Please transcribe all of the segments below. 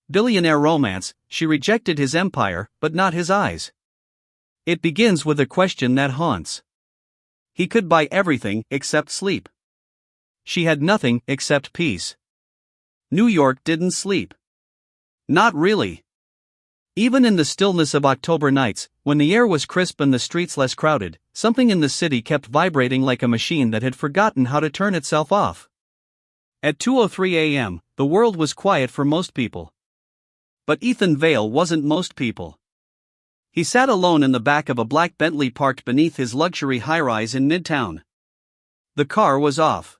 Billionaire Romance, she rejected his empire, but not his eyes. It begins with a question that haunts. He could buy everything except sleep. She had nothing except peace. New York didn't sleep. Not really. Even in the stillness of October nights, when the air was crisp and the streets less crowded, something in the city kept vibrating like a machine that had forgotten how to turn itself off. At 2:03 a.m., the world was quiet for most people. But Ethan Vale wasn't most people. He sat alone in the back of a black Bentley parked beneath his luxury high-rise in Midtown. The car was off.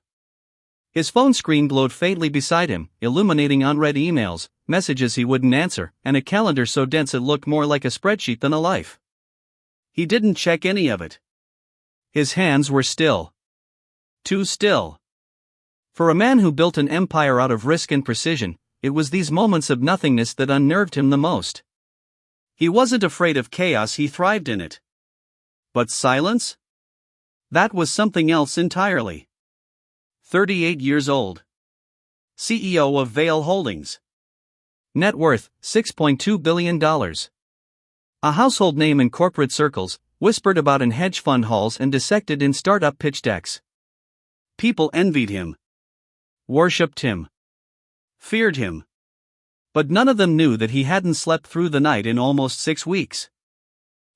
His phone screen glowed faintly beside him, illuminating unread emails, messages he wouldn't answer, and a calendar so dense it looked more like a spreadsheet than a life. He didn't check any of it. His hands were still. Too still. For a man who built an empire out of risk and precision, it was these moments of nothingness that unnerved him the most. He wasn't afraid of chaos, he thrived in it. But silence? That was something else entirely. 38 years old. CEO of Vale Holdings. Net worth, $6.2 billion. A household name in corporate circles, whispered about in hedge fund halls and dissected in startup pitch decks. People envied him. Worshipped him. Feared him. But none of them knew that he hadn't slept through the night in almost 6 weeks.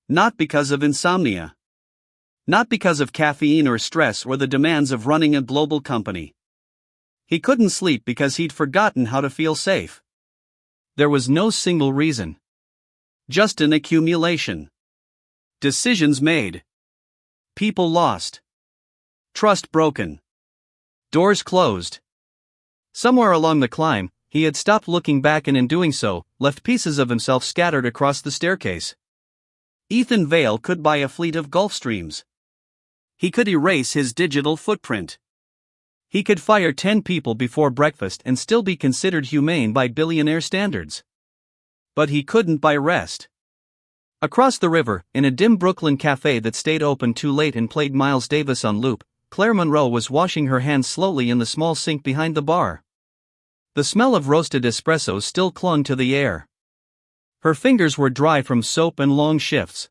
Not because of insomnia. Not because of caffeine or stress or the demands of running a global company. He couldn't sleep because he'd forgotten how to feel safe. There was no single reason. Just an accumulation. Decisions made. People lost. Trust broken. Doors closed. Somewhere along the climb, he had stopped looking back and in doing so, left pieces of himself scattered across the staircase. Ethan Vale could buy a fleet of Gulfstreams. He could erase his digital footprint. He could fire 10 people before breakfast and still be considered humane by billionaire standards. But he couldn't buy rest. Across the river, in a dim Brooklyn cafe that stayed open too late and played Miles Davis on loop, Claire Monroe was washing her hands slowly in the small sink behind the bar. The smell of roasted espresso still clung to the air. Her fingers were dry from soap and long shifts.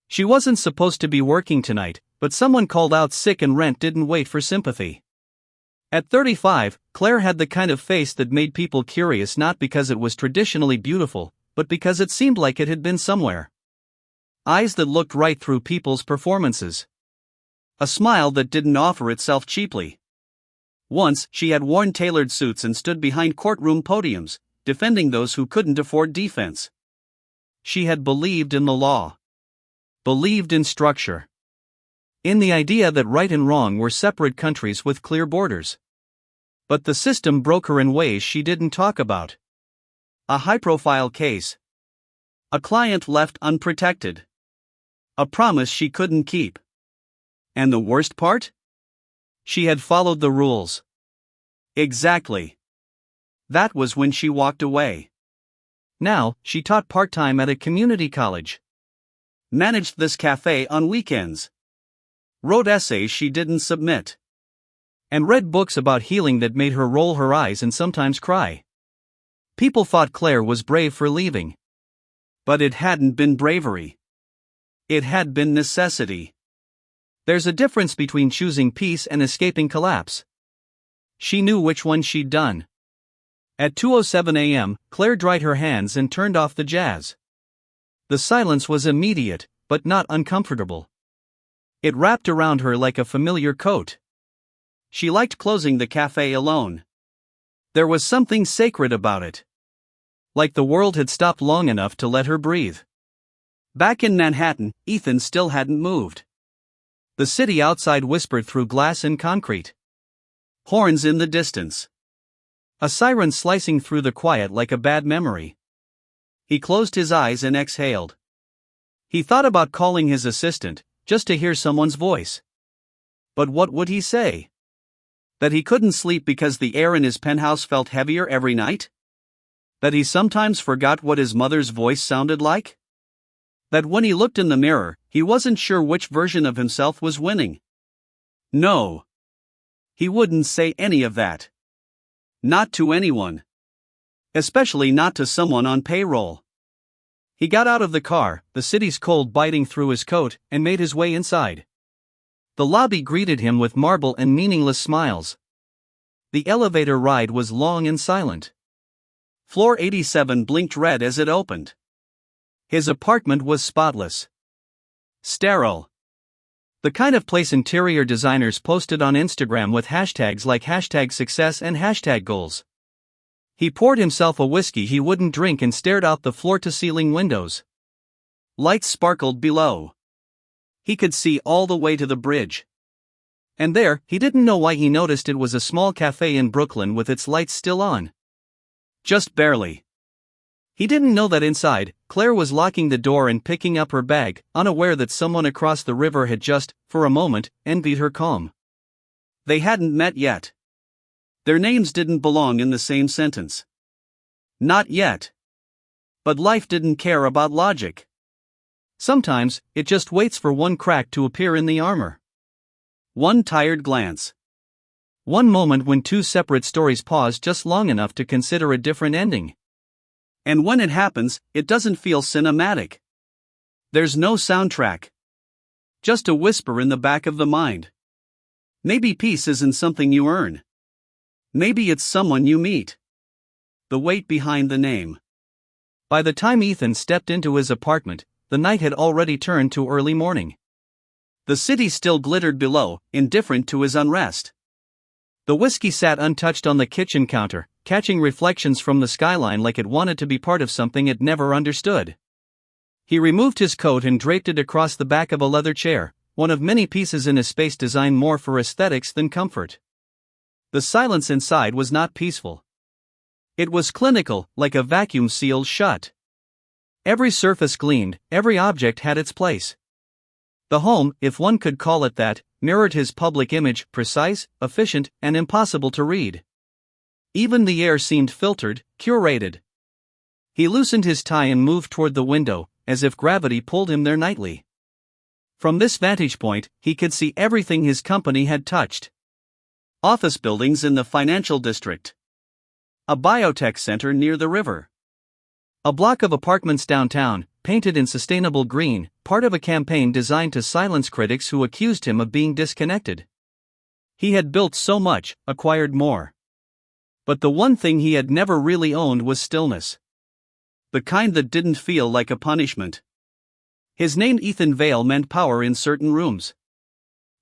She wasn't supposed to be working tonight, but someone called out sick and rent didn't wait for sympathy. At 35, Claire had the kind of face that made people curious not because it was traditionally beautiful, but because it seemed like it had been somewhere. Eyes that looked right through people's performances. A smile that didn't offer itself cheaply. Once, she had worn tailored suits and stood behind courtroom podiums, defending those who couldn't afford defense. She had believed in the law. Believed in structure. In the idea that right and wrong were separate countries with clear borders. But the system broke her in ways she didn't talk about. A high-profile case. A client left unprotected. A promise she couldn't keep. And the worst part? She had followed the rules. Exactly. That was when she walked away. Now, she taught part-time at a community college. Managed this cafe on weekends. Wrote essays she didn't submit. And read books about healing that made her roll her eyes and sometimes cry. People thought Claire was brave for leaving. But it hadn't been bravery. It had been necessity. There's a difference between choosing peace and escaping collapse. She knew which one she'd done. At 2:07 a.m., Claire dried her hands and turned off the jazz. The silence was immediate, but not uncomfortable. It wrapped around her like a familiar coat. She liked closing the cafe alone. There was something sacred about it. Like the world had stopped long enough to let her breathe. Back in Manhattan, Ethan still hadn't moved. The city outside whispered through glass and concrete. Horns in the distance. A siren slicing through the quiet like a bad memory. He closed his eyes and exhaled. He thought about calling his assistant, just to hear someone's voice. But what would he say? That he couldn't sleep because the air in his penthouse felt heavier every night? That he sometimes forgot what his mother's voice sounded like? That when he looked in the mirror, he wasn't sure which version of himself was winning? No. He wouldn't say any of that. Not to anyone. Especially not to someone on payroll. He got out of the car, the city's cold biting through his coat, and made his way inside. The lobby greeted him with marble and meaningless smiles. The elevator ride was long and silent. Floor 87 blinked red as it opened. His apartment was spotless. Sterile. The kind of place interior designers posted on Instagram with hashtags like #success and #goals. He poured himself a whiskey he wouldn't drink and stared out the floor-to-ceiling windows. Lights sparkled below. He could see all the way to the bridge. And there, he didn't know why he noticed it was a small cafe in Brooklyn with its lights still on. Just barely. He didn't know that inside, Claire was locking the door and picking up her bag, unaware that someone across the river had just, for a moment, envied her calm. They hadn't met yet. Their names didn't belong in the same sentence. Not yet. But life didn't care about logic. Sometimes, it just waits for one crack to appear in the armor. One tired glance. One moment when two separate stories pause just long enough to consider a different ending. And when it happens, it doesn't feel cinematic. There's no soundtrack. Just a whisper in the back of the mind. Maybe peace isn't something you earn. Maybe it's someone you meet. The weight behind the name. By the time Ethan stepped into his apartment, the night had already turned to early morning. The city still glittered below, indifferent to his unrest. The whiskey sat untouched on the kitchen counter, catching reflections from the skyline like it wanted to be part of something it never understood. He removed his coat and draped it across the back of a leather chair, one of many pieces in a space designed more for aesthetics than comfort. The silence inside was not peaceful. It was clinical, like a vacuum sealed shut. Every surface gleamed, every object had its place. The home, if one could call it that, mirrored his public image, precise, efficient, and impossible to read. Even the air seemed filtered, curated. He loosened his tie and moved toward the window, as if gravity pulled him there nightly. From this vantage point, he could see everything his company had touched. Office buildings in the financial district. A biotech center near the river. A block of apartments downtown, painted in sustainable green, part of a campaign designed to silence critics who accused him of being disconnected. He had built so much, acquired more. But the one thing he had never really owned was stillness. The kind that didn't feel like a punishment. His name Ethan Vale meant power in certain rooms.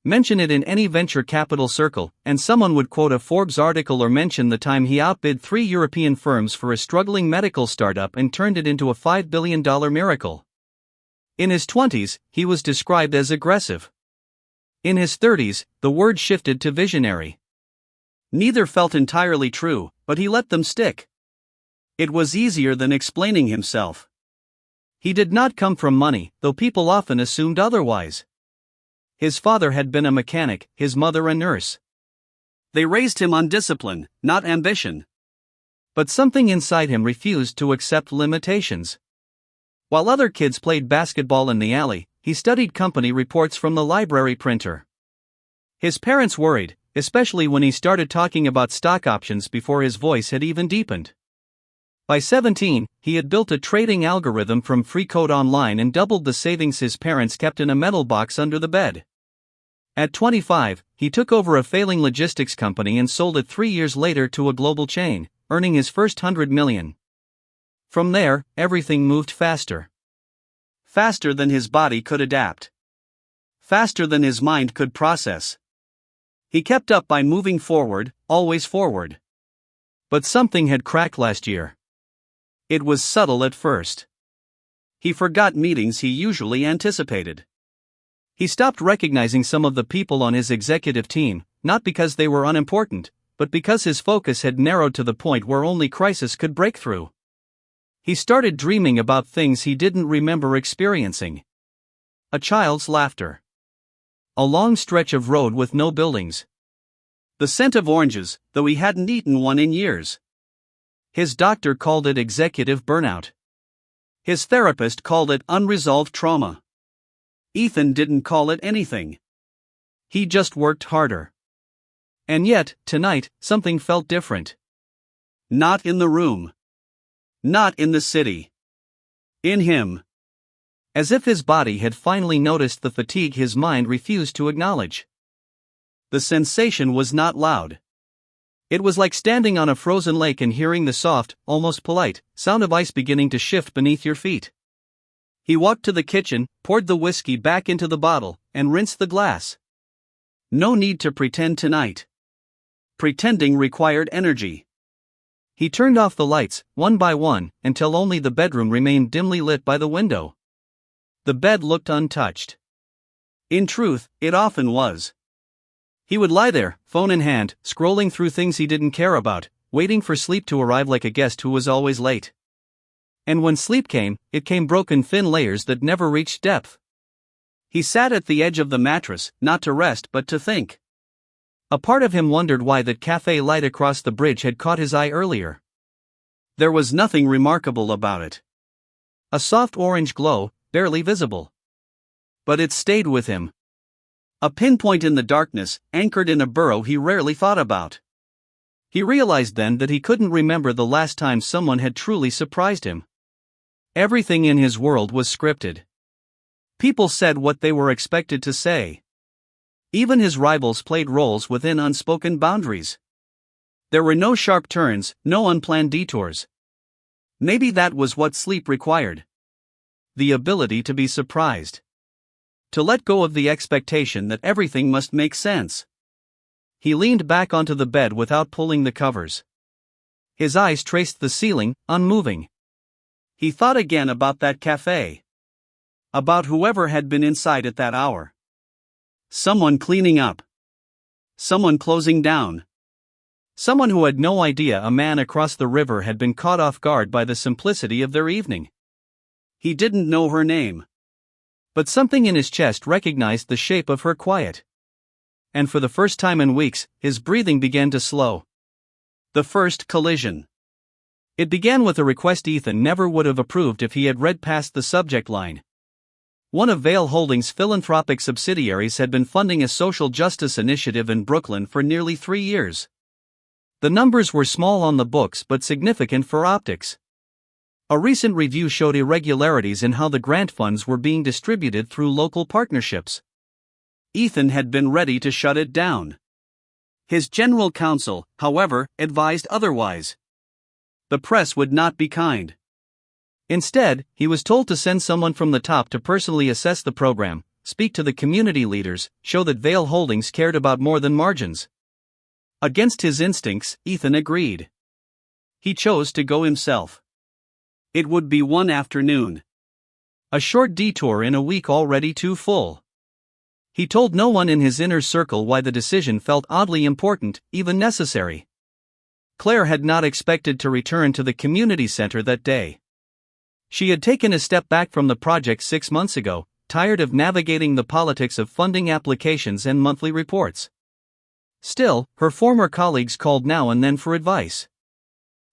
Mention it in any venture capital circle, and someone would quote a Forbes article or mention the time he outbid 3 European firms for a struggling medical startup and turned it into a $5 billion miracle. In his 20s, he was described as aggressive. In his 30s, the word shifted to visionary. Neither felt entirely true, but he let them stick. It was easier than explaining himself. He did not come from money, though people often assumed otherwise. His father had been a mechanic, his mother a nurse. They raised him on discipline, not ambition. But something inside him refused to accept limitations. While other kids played basketball in the alley, he studied company reports from the library printer. His parents worried, especially when he started talking about stock options before his voice had even deepened. By 17, he had built a trading algorithm from free code online and doubled the savings his parents kept in a metal box under the bed. At 25, he took over a failing logistics company and sold it 3 years later to a global chain, earning his first $100 million. From there, everything moved faster. Faster than his body could adapt. Faster than his mind could process. He kept up by moving forward, always forward. But something had cracked last year. It was subtle at first. He forgot meetings he usually anticipated. He stopped recognizing some of the people on his executive team, not because they were unimportant, but because his focus had narrowed to the point where only crisis could break through. He started dreaming about things he didn't remember experiencing. A child's laughter. A long stretch of road with no buildings. The scent of oranges, though he hadn't eaten one in years. His doctor called it executive burnout. His therapist called it unresolved trauma. Ethan didn't call it anything. He just worked harder. And yet, tonight, something felt different. Not in the room. Not in the city. In him. As if his body had finally noticed the fatigue his mind refused to acknowledge. The sensation was not loud. It was like standing on a frozen lake and hearing the soft, almost polite, sound of ice beginning to shift beneath your feet. He walked to the kitchen, poured the whiskey back into the bottle, and rinsed the glass. No need to pretend tonight. Pretending required energy. He turned off the lights, one by one, until only the bedroom remained dimly lit by the window. The bed looked untouched. In truth, it often was. He would lie there, phone in hand, scrolling through things he didn't care about, waiting for sleep to arrive like a guest who was always late. And when sleep came, it came broken thin layers that never reached depth. He sat at the edge of the mattress, not to rest but to think. A part of him wondered why that cafe light across the bridge had caught his eye earlier. There was nothing remarkable about it. A soft orange glow, barely visible. But it stayed with him. A pinpoint in the darkness, anchored in a burrow he rarely thought about. He realized then that he couldn't remember the last time someone had truly surprised him. Everything in his world was scripted. People said what they were expected to say. Even his rivals played roles within unspoken boundaries. There were no sharp turns, no unplanned detours. Maybe that was what sleep required. The ability to be surprised. To let go of the expectation that everything must make sense. He leaned back onto the bed without pulling the covers. His eyes traced the ceiling, unmoving. He thought again about that cafe. About whoever had been inside at that hour. Someone cleaning up. Someone closing down. Someone who had no idea a man across the river had been caught off guard by the simplicity of their evening. He didn't know her name. But something in his chest recognized the shape of her quiet. And for the first time in weeks, his breathing began to slow. The first collision. It began with a request Ethan never would have approved if he had read past the subject line. One of Vale Holdings' philanthropic subsidiaries had been funding a social justice initiative in Brooklyn for nearly 3 years. The numbers were small on the books but significant for optics. A recent review showed irregularities in how the grant funds were being distributed through local partnerships. Ethan had been ready to shut it down. His general counsel, however, advised otherwise. The press would not be kind. Instead, he was told to send someone from the top to personally assess the program, speak to the community leaders, show that Vale Holdings cared about more than margins. Against his instincts, Ethan agreed. He chose to go himself. It would be one afternoon. A short detour in a week already too full. He told no one in his inner circle why the decision felt oddly important, even necessary. Claire had not expected to return to the community center that day. She had taken a step back from the project 6 months ago, tired of navigating the politics of funding applications and monthly reports. Still, her former colleagues called now and then for advice.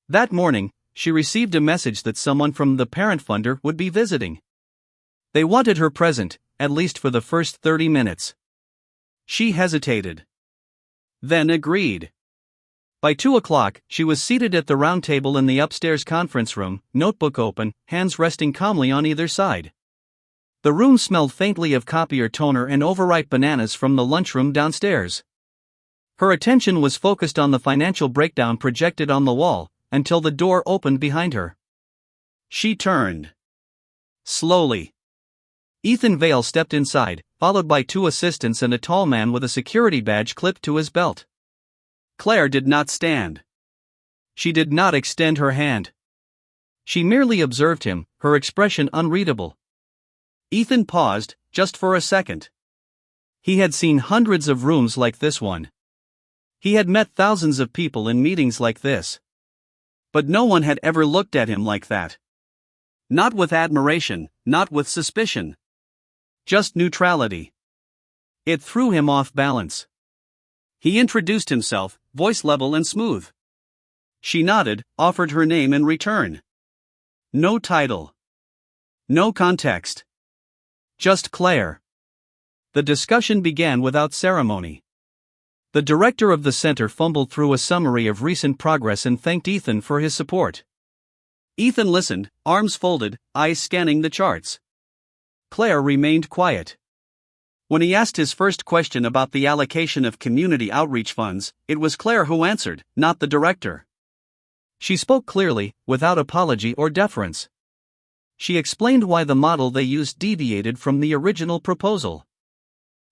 That morning, she received a message that someone from the parent funder would be visiting. They wanted her present, at least for the first 30 minutes. She hesitated. Then agreed. By 2 o'clock, she was seated at the round table in the upstairs conference room, notebook open, hands resting calmly on either side. The room smelled faintly of copier toner and overripe bananas from the lunchroom downstairs. Her attention was focused on the financial breakdown projected on the wall, until the door opened behind her. She turned. Slowly. Ethan Vale stepped inside, followed by 2 assistants and a tall man with a security badge clipped to his belt. Claire did not stand. She did not extend her hand. She merely observed him, her expression unreadable. Ethan paused, just for a second. He had seen hundreds of rooms like this one. He had met thousands of people in meetings like this. But no one had ever looked at him like that. Not with admiration, not with suspicion. Just neutrality. It threw him off balance. He introduced himself, voice level and smooth. She nodded, offered her name in return. No title. No context. Just Claire. The discussion began without ceremony. The director of the center fumbled through a summary of recent progress and thanked Ethan for his support. Ethan listened, arms folded, eyes scanning the charts. Claire remained quiet. When he asked his first question about the allocation of community outreach funds, it was Claire who answered, not the director. She spoke clearly, without apology or deference. She explained why the model they used deviated from the original proposal.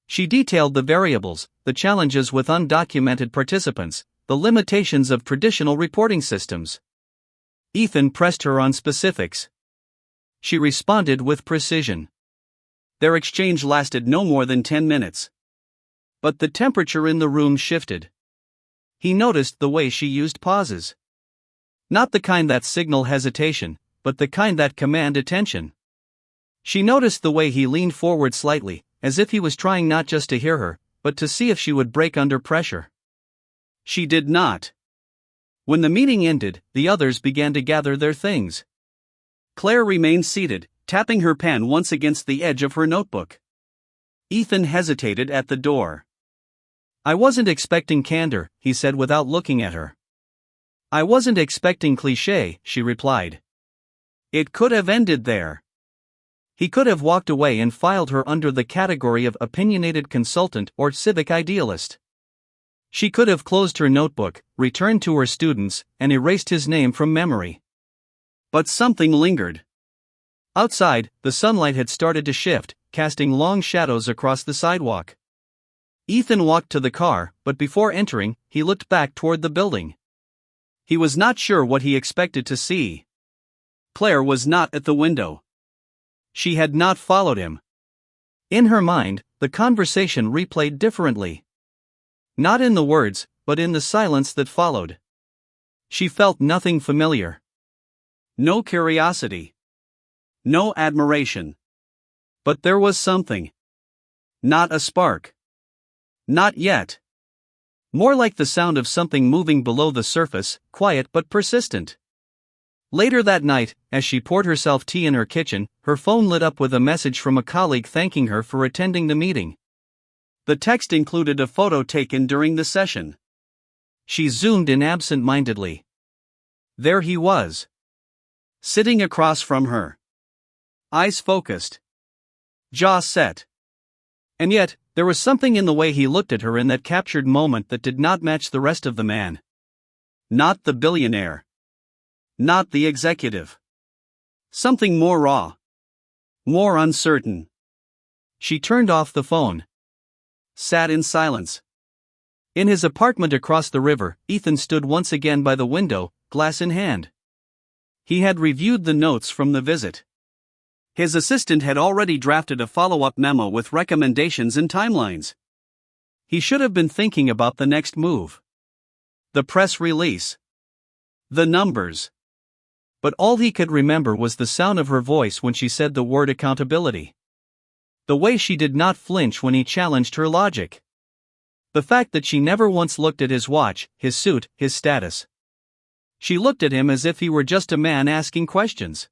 She detailed the variables, the challenges with undocumented participants, the limitations of traditional reporting systems. Ethan pressed her on specifics. She responded with precision. Their exchange lasted no more than 10 minutes. But the temperature in the room shifted. He noticed the way she used pauses. Not the kind that signal hesitation, but the kind that command attention. She noticed the way he leaned forward slightly, as if he was trying not just to hear her, but to see if she would break under pressure. She did not. When the meeting ended, the others began to gather their things. Claire remained seated, tapping her pen once against the edge of her notebook. Ethan hesitated at the door. "I wasn't expecting candor," he said without looking at her. "I wasn't expecting cliché," she replied. It could have ended there. He could have walked away and filed her under the category of opinionated consultant or civic idealist. She could have closed her notebook, returned to her students, and erased his name from memory. But something lingered. Outside, the sunlight had started to shift, casting long shadows across the sidewalk. Ethan walked to the car, but before entering, he looked back toward the building. He was not sure what he expected to see. Claire was not at the window. She had not followed him. In her mind, the conversation replayed differently. Not in the words, but in the silence that followed. She felt nothing familiar. No curiosity. No admiration. But there was something. Not a spark. Not yet. More like the sound of something moving below the surface, quiet but persistent. Later that night, as she poured herself tea in her kitchen, her phone lit up with a message from a colleague thanking her for attending the meeting. The text included a photo taken during the session. She zoomed in absent-mindedly. There he was. Sitting across from her. Eyes focused. Jaw set. And yet, there was something in the way he looked at her in that captured moment that did not match the rest of the man. Not the billionaire. Not the executive. Something more raw. More uncertain. She turned off the phone. Sat in silence. In his apartment across the river, Ethan stood once again by the window, glass in hand. He had reviewed the notes from the visit. His assistant had already drafted a follow-up memo with recommendations and timelines. He should have been thinking about the next move. The press release. The numbers. But all he could remember was the sound of her voice when she said the word accountability. The way she did not flinch when he challenged her logic. The fact that she never once looked at his watch, his suit, his status. She looked at him as if he were just a man asking questions.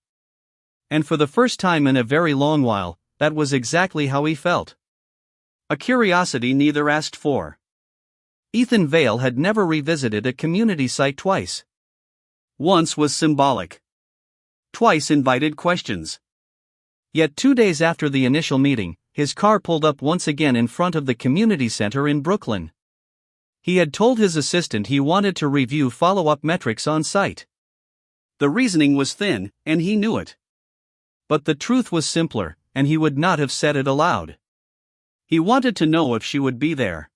And for the first time in a very long while, that was exactly how he felt. A curiosity neither asked for. Ethan Vale had never revisited a community site twice. Once was symbolic. Twice invited questions. Yet 2 days after the initial meeting, his car pulled up once again in front of the community center in Brooklyn. He had told his assistant he wanted to review follow-up metrics on site. The reasoning was thin, and he knew it. But the truth was simpler, and he would not have said it aloud. He wanted to know if she would be there.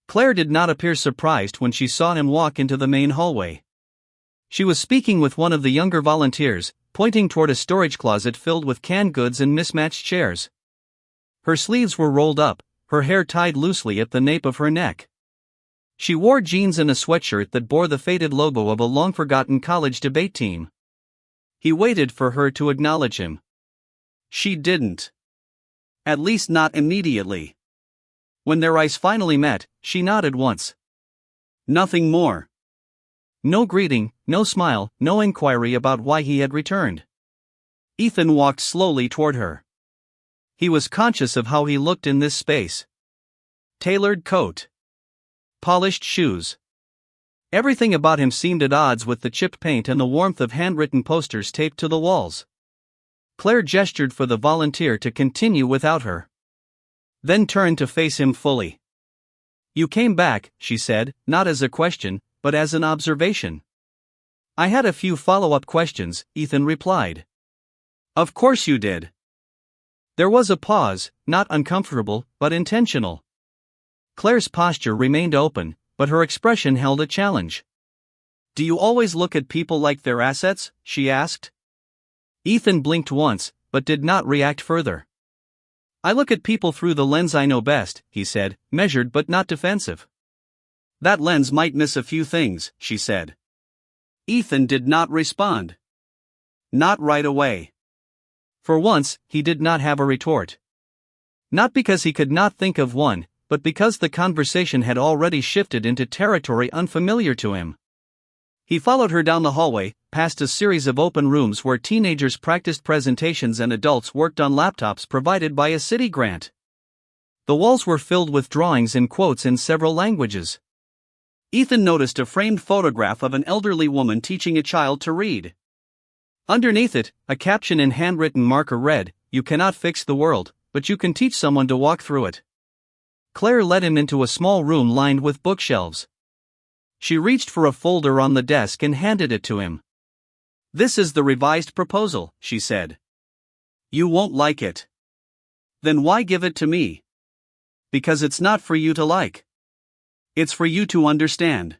Claire did not appear surprised when she saw him walk into the main hallway. She was speaking with one of the younger volunteers, pointing toward a storage closet filled with canned goods and mismatched chairs. Her sleeves were rolled up, her hair tied loosely at the nape of her neck. She wore jeans and a sweatshirt that bore the faded logo of a long-forgotten college debate team. He waited for her to acknowledge him. She didn't. At least not immediately. When their eyes finally met, she nodded once. Nothing more. No greeting, no smile, no inquiry about why he had returned. Ethan walked slowly toward her. He was conscious of how he looked in this space. Tailored coat. Polished shoes. Everything about him seemed at odds with the chipped paint and the warmth of handwritten posters taped to the walls. Claire gestured for the volunteer to continue without her, then turned to face him fully. "You came back," she said, not as a question, but as an observation. "I had a few follow-up questions," Ethan replied. "Of course you did." There was a pause, not uncomfortable, but intentional. Claire's posture remained open, but her expression held a challenge. "Do you always look at people like their assets?" she asked. Ethan blinked once, but did not react further. "I look at people through the lens I know best," he said, measured but not defensive. "That lens might miss a few things," she said. Ethan did not respond. Not right away. For once, he did not have a retort. Not because he could not think of one, but because the conversation had already shifted into territory unfamiliar to him. He followed her down the hallway, past a series of open rooms where teenagers practiced presentations and adults worked on laptops provided by a city grant. The walls were filled with drawings and quotes in several languages. Ethan noticed a framed photograph of an elderly woman teaching a child to read. Underneath it, a caption in handwritten marker read, "You cannot fix the world, but you can teach someone to walk through it." Claire led him into a small room lined with bookshelves. She reached for a folder on the desk and handed it to him. "This is the revised proposal," she said. "You won't like it." "Then why give it to me?" "Because it's not for you to like. It's for you to understand."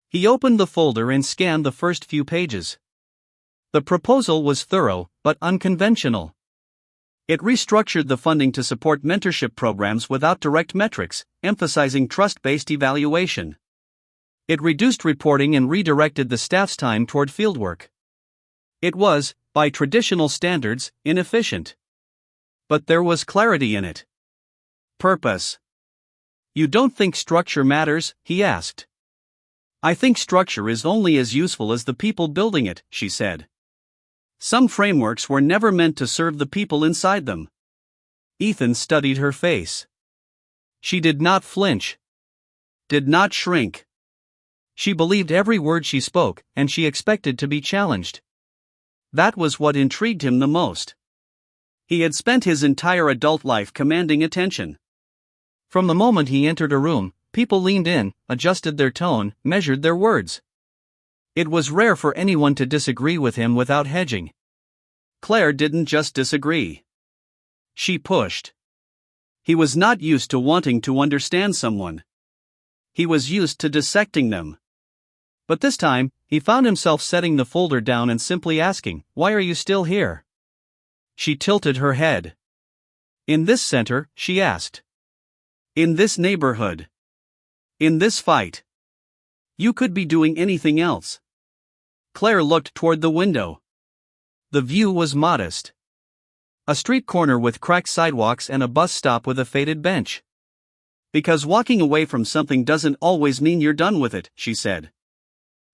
He opened the folder and scanned the first few pages. The proposal was thorough, but unconventional. It restructured the funding to support mentorship programs without direct metrics, emphasizing trust-based evaluation. It reduced reporting and redirected the staff's time toward fieldwork. It was, by traditional standards, inefficient. But there was clarity in it. Purpose. "You don't think structure matters?" he asked. "I think structure is only as useful as the people building it," she said. "Some frameworks were never meant to serve the people inside them." Ethan studied her face. She did not flinch. Did not shrink. She believed every word she spoke, and she expected to be challenged. That was what intrigued him the most. He had spent his entire adult life commanding attention. From the moment he entered a room, people leaned in, adjusted their tone, measured their words. It was rare for anyone to disagree with him without hedging. Claire didn't just disagree. She pushed. He was not used to wanting to understand someone. He was used to dissecting them. But this time, he found himself setting the folder down and simply asking, "Why are you still here?" She tilted her head. "In this center?" she asked. "In this neighborhood? In this fight? You could be doing anything else." Claire looked toward the window. The view was modest. A street corner with cracked sidewalks and a bus stop with a faded bench. "Because walking away from something doesn't always mean you're done with it," she said.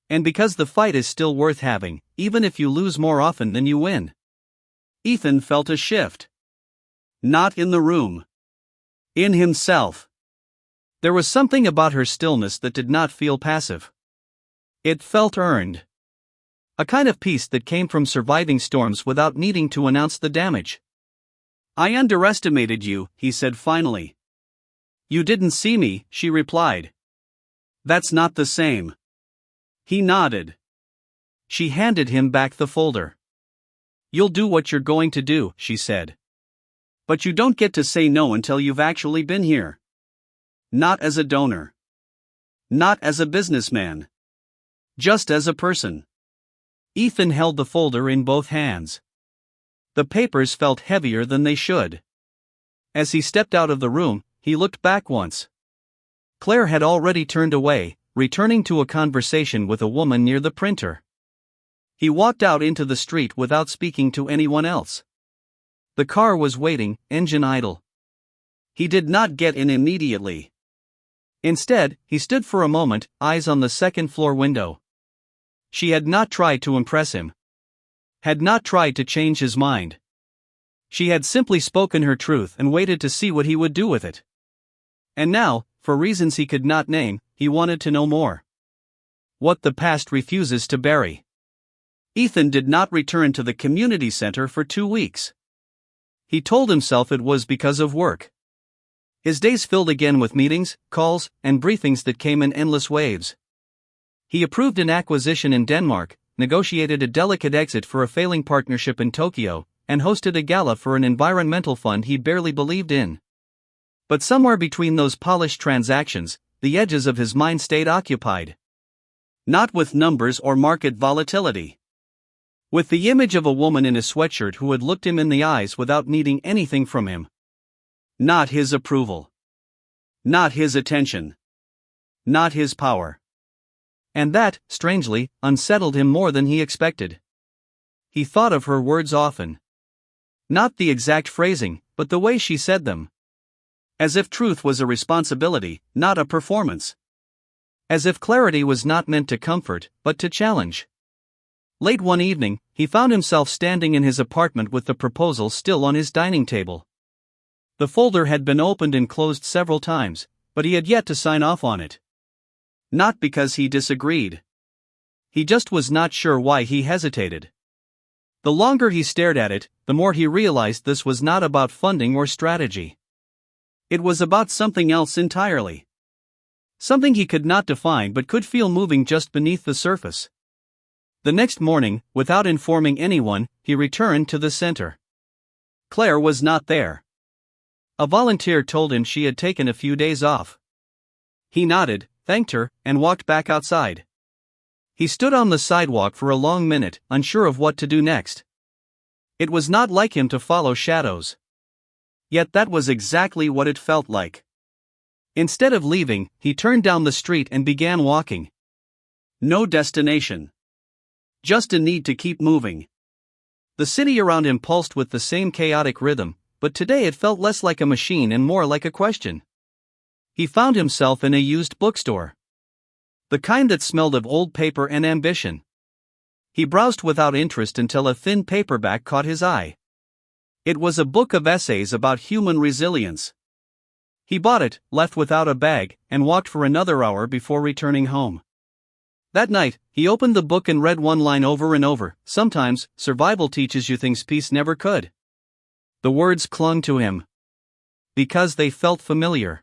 "And because the fight is still worth having, even if you lose more often than you win." Ethan felt a shift. Not in the room. In himself. There was something about her stillness that did not feel passive. It felt earned. A kind of peace that came from surviving storms without needing to announce the damage. "I underestimated you," he said finally. "You didn't see me," she replied. "That's not the same." He nodded. She handed him back the folder. "You'll do what you're going to do," she said. "But you don't get to say no until you've actually been here. Not as a donor. Not as a businessman. Just as a person." Ethan held the folder in both hands. The papers felt heavier than they should. As he stepped out of the room, he looked back once. Claire had already turned away, returning to a conversation with a woman near the printer. He walked out into the street without speaking to anyone else. The car was waiting, engine idle. He did not get in immediately. Instead, he stood for a moment, eyes on the second-floor window. She had not tried to impress him. Had not tried to change his mind. She had simply spoken her truth and waited to see what he would do with it. And now, for reasons he could not name, he wanted to know more. What the past refuses to bury. Ethan did not return to the community center for 2 weeks. He told himself it was because of work. His days filled again with meetings, calls, and briefings that came in endless waves. He approved an acquisition in Denmark, negotiated a delicate exit for a failing partnership in Tokyo, and hosted a gala for an environmental fund he barely believed in. But somewhere between those polished transactions, the edges of his mind stayed occupied. Not with numbers or market volatility. With the image of a woman in a sweatshirt who had looked him in the eyes without needing anything from him. Not his approval. Not his attention. Not his power. And that, strangely, unsettled him more than he expected. He thought of her words often. Not the exact phrasing, but the way she said them. As if truth was a responsibility, not a performance. As if clarity was not meant to comfort, but to challenge. Late one evening, he found himself standing in his apartment with the proposal still on his dining table. The folder had been opened and closed several times, but he had yet to sign off on it. Not because he disagreed. He just was not sure why he hesitated. The longer he stared at it, the more he realized this was not about funding or strategy. It was about something else entirely. Something he could not define but could feel moving just beneath the surface. The next morning, without informing anyone, he returned to the center. Claire was not there. A volunteer told him she had taken a few days off. He nodded, thanked her, and walked back outside. He stood on the sidewalk for a long minute, unsure of what to do next. It was not like him to follow shadows. Yet that was exactly what it felt like. Instead of leaving, he turned down the street and began walking. No destination. Just a need to keep moving. The city around him pulsed with the same chaotic rhythm, but today it felt less like a machine and more like a question. He found himself in a used bookstore. The kind that smelled of old paper and ambition. He browsed without interest until a thin paperback caught his eye. It was a book of essays about human resilience. He bought it, left without a bag, and walked for another hour before returning home. That night, he opened the book and read one line over and over. Sometimes, survival teaches you things peace never could. The words clung to him. Because they felt familiar.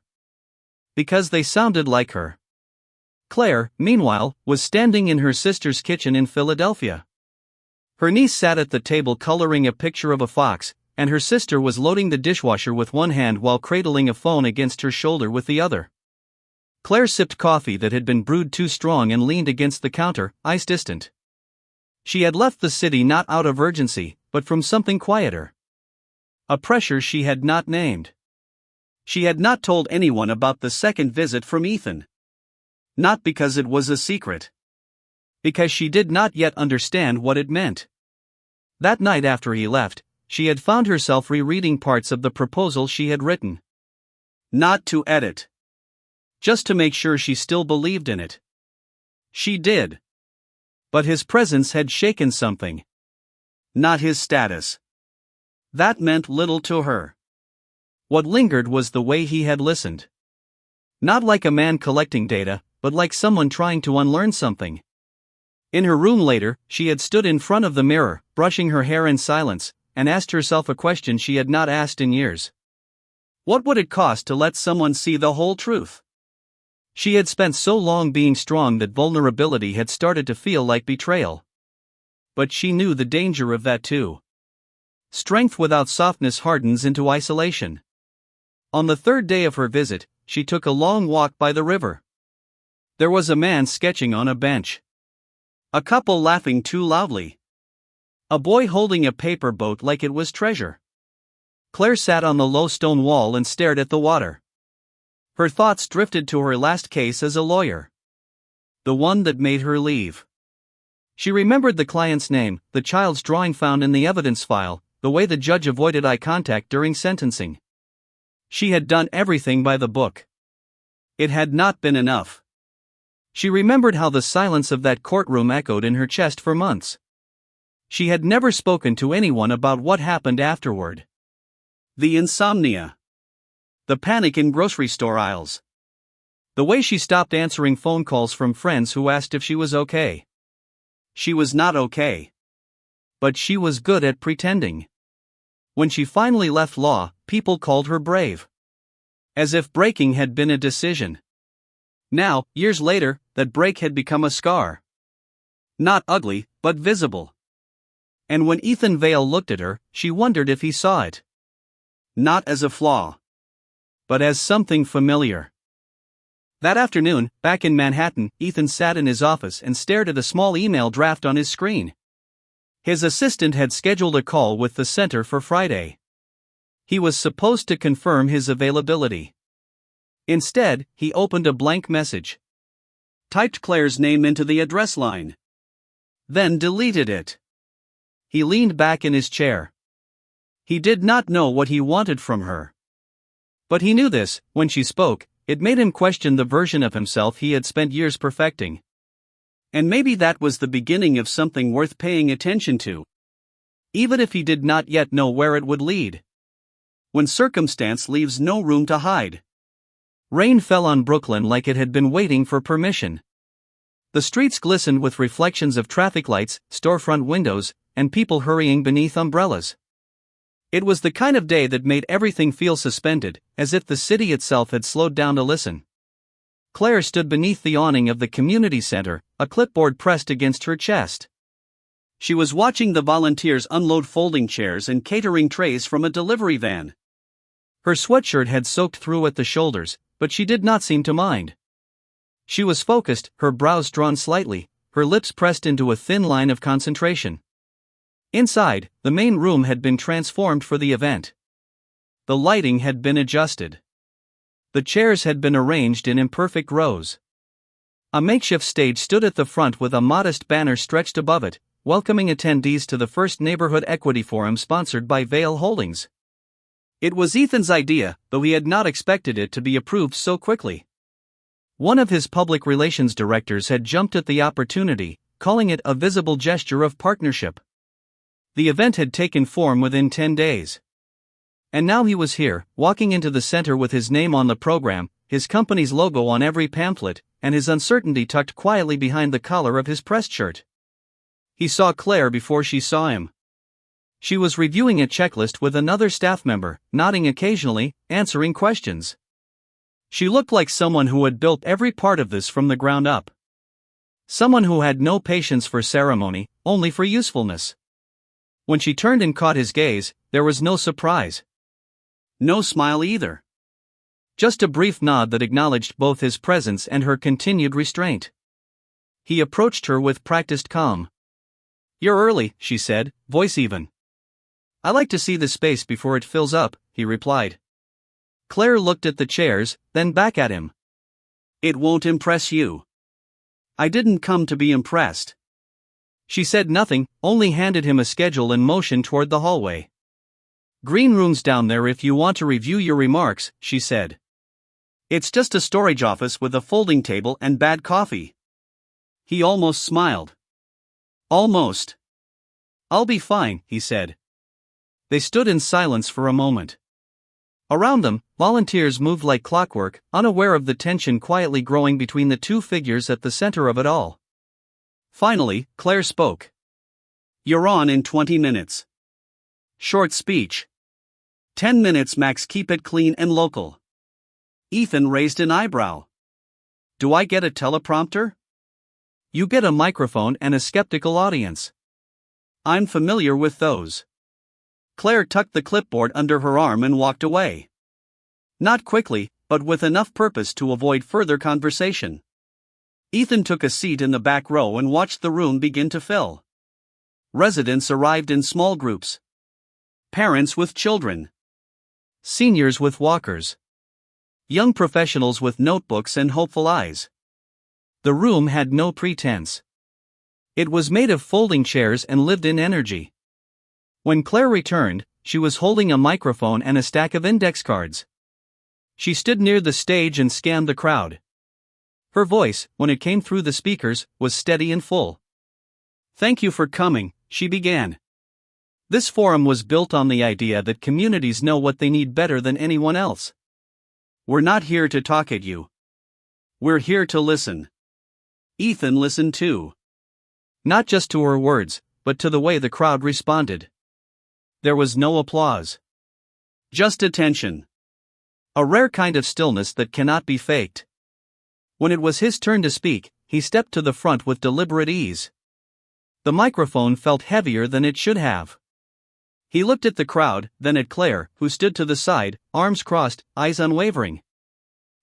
Because they sounded like her. Claire, meanwhile, was standing in her sister's kitchen in Philadelphia. Her niece sat at the table coloring a picture of a fox, and her sister was loading the dishwasher with one hand while cradling a phone against her shoulder with the other. Claire sipped coffee that had been brewed too strong and leaned against the counter, eyes distant. She had left the city not out of urgency, but from something quieter. A pressure she had not named. She had not told anyone about the second visit from Ethan. Not because it was a secret. Because she did not yet understand what it meant. That night after he left, she had found herself rereading parts of the proposal she had written. Not to edit. Just to make sure she still believed in it. She did. But his presence had shaken something. Not his status. That meant little to her. What lingered was the way he had listened. Not like a man collecting data, but like someone trying to unlearn something. In her room later, she had stood in front of the mirror, brushing her hair in silence, and asked herself a question she had not asked in years. What would it cost to let someone see the whole truth? She had spent so long being strong that vulnerability had started to feel like betrayal. But she knew the danger of that too. Strength without softness hardens into isolation. On the third day of her visit, she took a long walk by the river. There was a man sketching on a bench. A couple laughing too loudly. A boy holding a paper boat like it was treasure. Claire sat on the low stone wall and stared at the water. Her thoughts drifted to her last case as a lawyer. The one that made her leave. She remembered the client's name, the child's drawing found in the evidence file, the way the judge avoided eye contact during sentencing. She had done everything by the book. It had not been enough. She remembered how the silence of that courtroom echoed in her chest for months. She had never spoken to anyone about what happened afterward. The insomnia. The panic in grocery store aisles. The way she stopped answering phone calls from friends who asked if she was okay. She was not okay. But she was good at pretending. When she finally left law, people called her brave. As if breaking had been a decision. Now, years later, that break had become a scar. Not ugly, but visible. And when Ethan Vale looked at her, she wondered if he saw it. Not as a flaw, but as something familiar. That afternoon, back in Manhattan, Ethan sat in his office and stared at a small email draft on his screen. His assistant had scheduled a call with the center for Friday. He was supposed to confirm his availability. Instead, he opened a blank message. Typed Claire's name into the address line. Then deleted it. He leaned back in his chair. He did not know what he wanted from her. But he knew this: when she spoke, it made him question the version of himself he had spent years perfecting. And maybe that was the beginning of something worth paying attention to. Even if he did not yet know where it would lead. When circumstance leaves no room to hide. Rain fell on Brooklyn like it had been waiting for permission. The streets glistened with reflections of traffic lights, storefront windows, and people hurrying beneath umbrellas. It was the kind of day that made everything feel suspended, as if the city itself had slowed down to listen. Claire stood beneath the awning of the community center, a clipboard pressed against her chest. She was watching the volunteers unload folding chairs and catering trays from a delivery van. Her sweatshirt had soaked through at the shoulders, but she did not seem to mind. She was focused, her brows drawn slightly, her lips pressed into a thin line of concentration. Inside, the main room had been transformed for the event. The lighting had been adjusted. The chairs had been arranged in imperfect rows. A makeshift stage stood at the front with a modest banner stretched above it, welcoming attendees to the first Neighborhood Equity Forum sponsored by Vale Holdings. It was Ethan's idea, though he had not expected it to be approved so quickly. One of his public relations directors had jumped at the opportunity, calling it a visible gesture of partnership. The event had taken form within 10 days. And now he was here, walking into the center with his name on the program, his company's logo on every pamphlet, and his uncertainty tucked quietly behind the collar of his pressed shirt. He saw Claire before she saw him. She was reviewing a checklist with another staff member, nodding occasionally, answering questions. She looked like someone who had built every part of this from the ground up. Someone who had no patience for ceremony, only for usefulness. When she turned and caught his gaze, there was no surprise. No smile either. Just a brief nod that acknowledged both his presence and her continued restraint. He approached her with practiced calm. "You're early," she said, voice even. "I like to see the space before it fills up," he replied. Claire looked at the chairs, then back at him. "It won't impress you." "I didn't come to be impressed." She said nothing, only handed him a schedule and motioned toward the hallway. "Green room's down there if you want to review your remarks," she said. "It's just a storage office with a folding table and bad coffee." He almost smiled. "Almost." "I'll be fine," he said. They stood in silence for a moment. Around them, volunteers moved like clockwork, unaware of the tension quietly growing between the two figures at the center of it all. Finally, Claire spoke. "You're on in 20 minutes. Short speech. 10 minutes max, keep it clean and local." Ethan raised an eyebrow. "Do I get a teleprompter?" "You get a microphone and a skeptical audience." "I'm familiar with those." Claire tucked the clipboard under her arm and walked away. Not quickly, but with enough purpose to avoid further conversation. Ethan took a seat in the back row and watched the room begin to fill. Residents arrived in small groups. Parents with children. Seniors with walkers. Young professionals with notebooks and hopeful eyes. The room had no pretense. It was made of folding chairs and lived-in energy. When Claire returned, she was holding a microphone and a stack of index cards. She stood near the stage and scanned the crowd. Her voice, when it came through the speakers, was steady and full. "Thank you for coming," she began. "This forum was built on the idea that communities know what they need better than anyone else. We're not here to talk at you. We're here to listen. Ethan listened too. Not just to her words, but to the way the crowd responded. There was no applause. Just attention. A rare kind of stillness that cannot be faked. When it was his turn to speak, he stepped to the front with deliberate ease. The microphone felt heavier than it should have. He looked at the crowd, then at Claire, who stood to the side, arms crossed, eyes unwavering.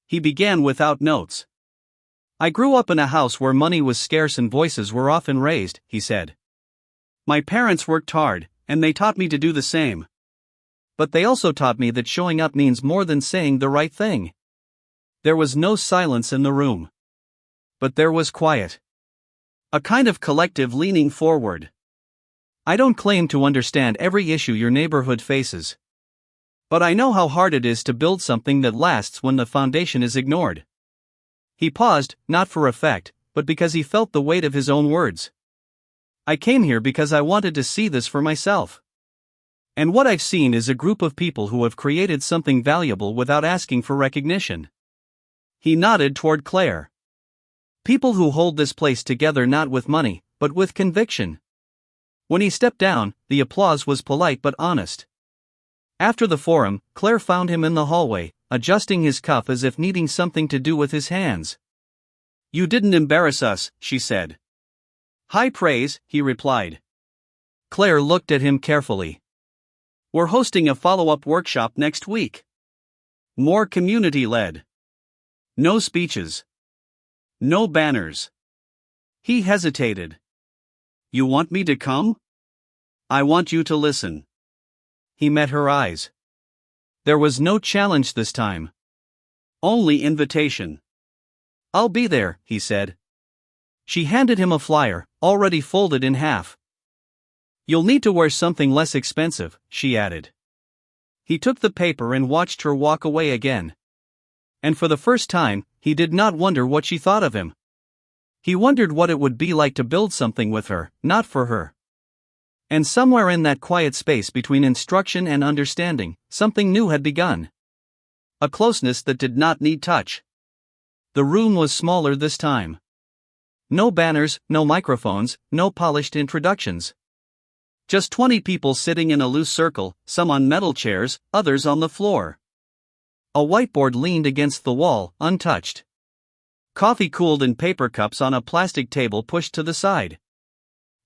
He began without notes. I grew up in a house where money was scarce and voices were often raised, he said. My parents worked hard, and they taught me to do the same. But they also taught me that showing up means more than saying the right thing. There was no silence in the room. But there was quiet. A kind of collective leaning forward. I don't claim to understand every issue your neighborhood faces. But I know how hard it is to build something that lasts when the foundation is ignored. He paused, not for effect, but because he felt the weight of his own words. I came here because I wanted to see this for myself. And what I've seen is a group of people who have created something valuable without asking for recognition. He nodded toward Claire. People who hold this place together not with money, but with conviction. When he stepped down, the applause was polite but honest. After the forum, Claire found him in the hallway, adjusting his cuff as if needing something to do with his hands. You didn't embarrass us, she said. High praise, he replied. Claire looked at him carefully. We're hosting a follow-up workshop next week. More community-led. No speeches. No banners. He hesitated. You want me to come? I want you to listen. He met her eyes. There was no challenge this time. Only invitation. I'll be there, he said. She handed him a flyer, already folded in half. You'll need to wear something less expensive, she added. He took the paper and watched her walk away again. And for the first time, he did not wonder what she thought of him. He wondered what it would be like to build something with her, not for her. And somewhere in that quiet space between instruction and understanding, something new had begun. A closeness that did not need touch. The room was smaller this time. No banners, no microphones, no polished introductions. Just 20 people sitting in a loose circle, some on metal chairs, others on the floor. A whiteboard leaned against the wall, untouched. Coffee cooled in paper cups on a plastic table pushed to the side.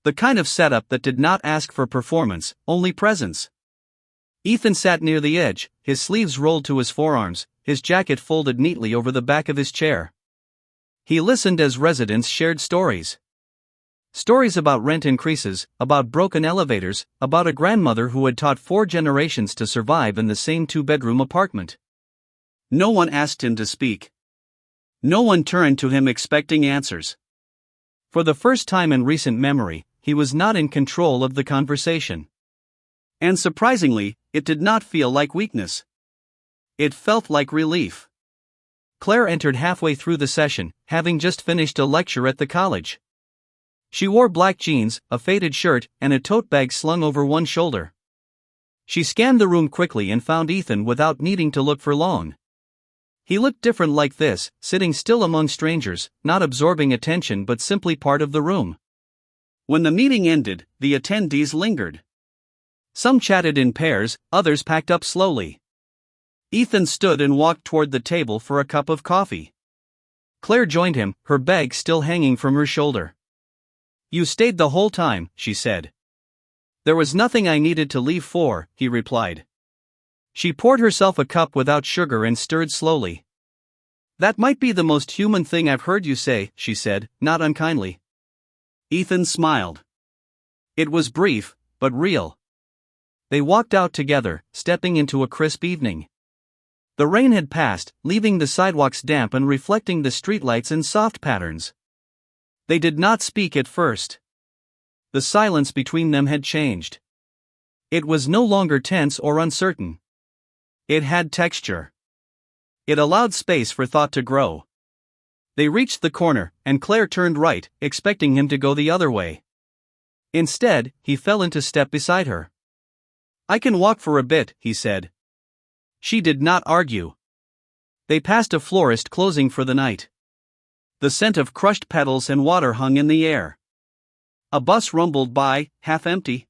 The kind of setup that did not ask for performance, only presence. Ethan sat near the edge, his sleeves rolled to his forearms, his jacket folded neatly over the back of his chair. He listened as residents shared stories. Stories about rent increases, about broken elevators, about a grandmother who had taught 4 generations to survive in the same 2-bedroom apartment. No one asked him to speak. No one turned to him expecting answers. For the first time in recent memory, he was not in control of the conversation. And surprisingly, it did not feel like weakness. It felt like relief. Claire entered halfway through the session, having just finished a lecture at the college. She wore black jeans, a faded shirt, and a tote bag slung over one shoulder. She scanned the room quickly and found Ethan without needing to look for long. He looked different like this, sitting still among strangers, not absorbing attention but simply part of the room. When the meeting ended, the attendees lingered. Some chatted in pairs, others packed up slowly. Ethan stood and walked toward the table for a cup of coffee. Claire joined him, her bag still hanging from her shoulder. You stayed the whole time, she said. There was nothing I needed to leave for, he replied. She poured herself a cup without sugar and stirred slowly. That might be the most human thing I've heard you say, she said, not unkindly. Ethan smiled. It was brief, but real. They walked out together, stepping into a crisp evening. The rain had passed, leaving the sidewalks damp and reflecting the streetlights in soft patterns. They did not speak at first. The silence between them had changed. It was no longer tense or uncertain. It had texture. It allowed space for thought to grow. They reached the corner, and Claire turned right, expecting him to go the other way. Instead, he fell into step beside her. I can walk for a bit, he said. She did not argue. They passed a florist closing for the night. The scent of crushed petals and water hung in the air. A bus rumbled by, half empty.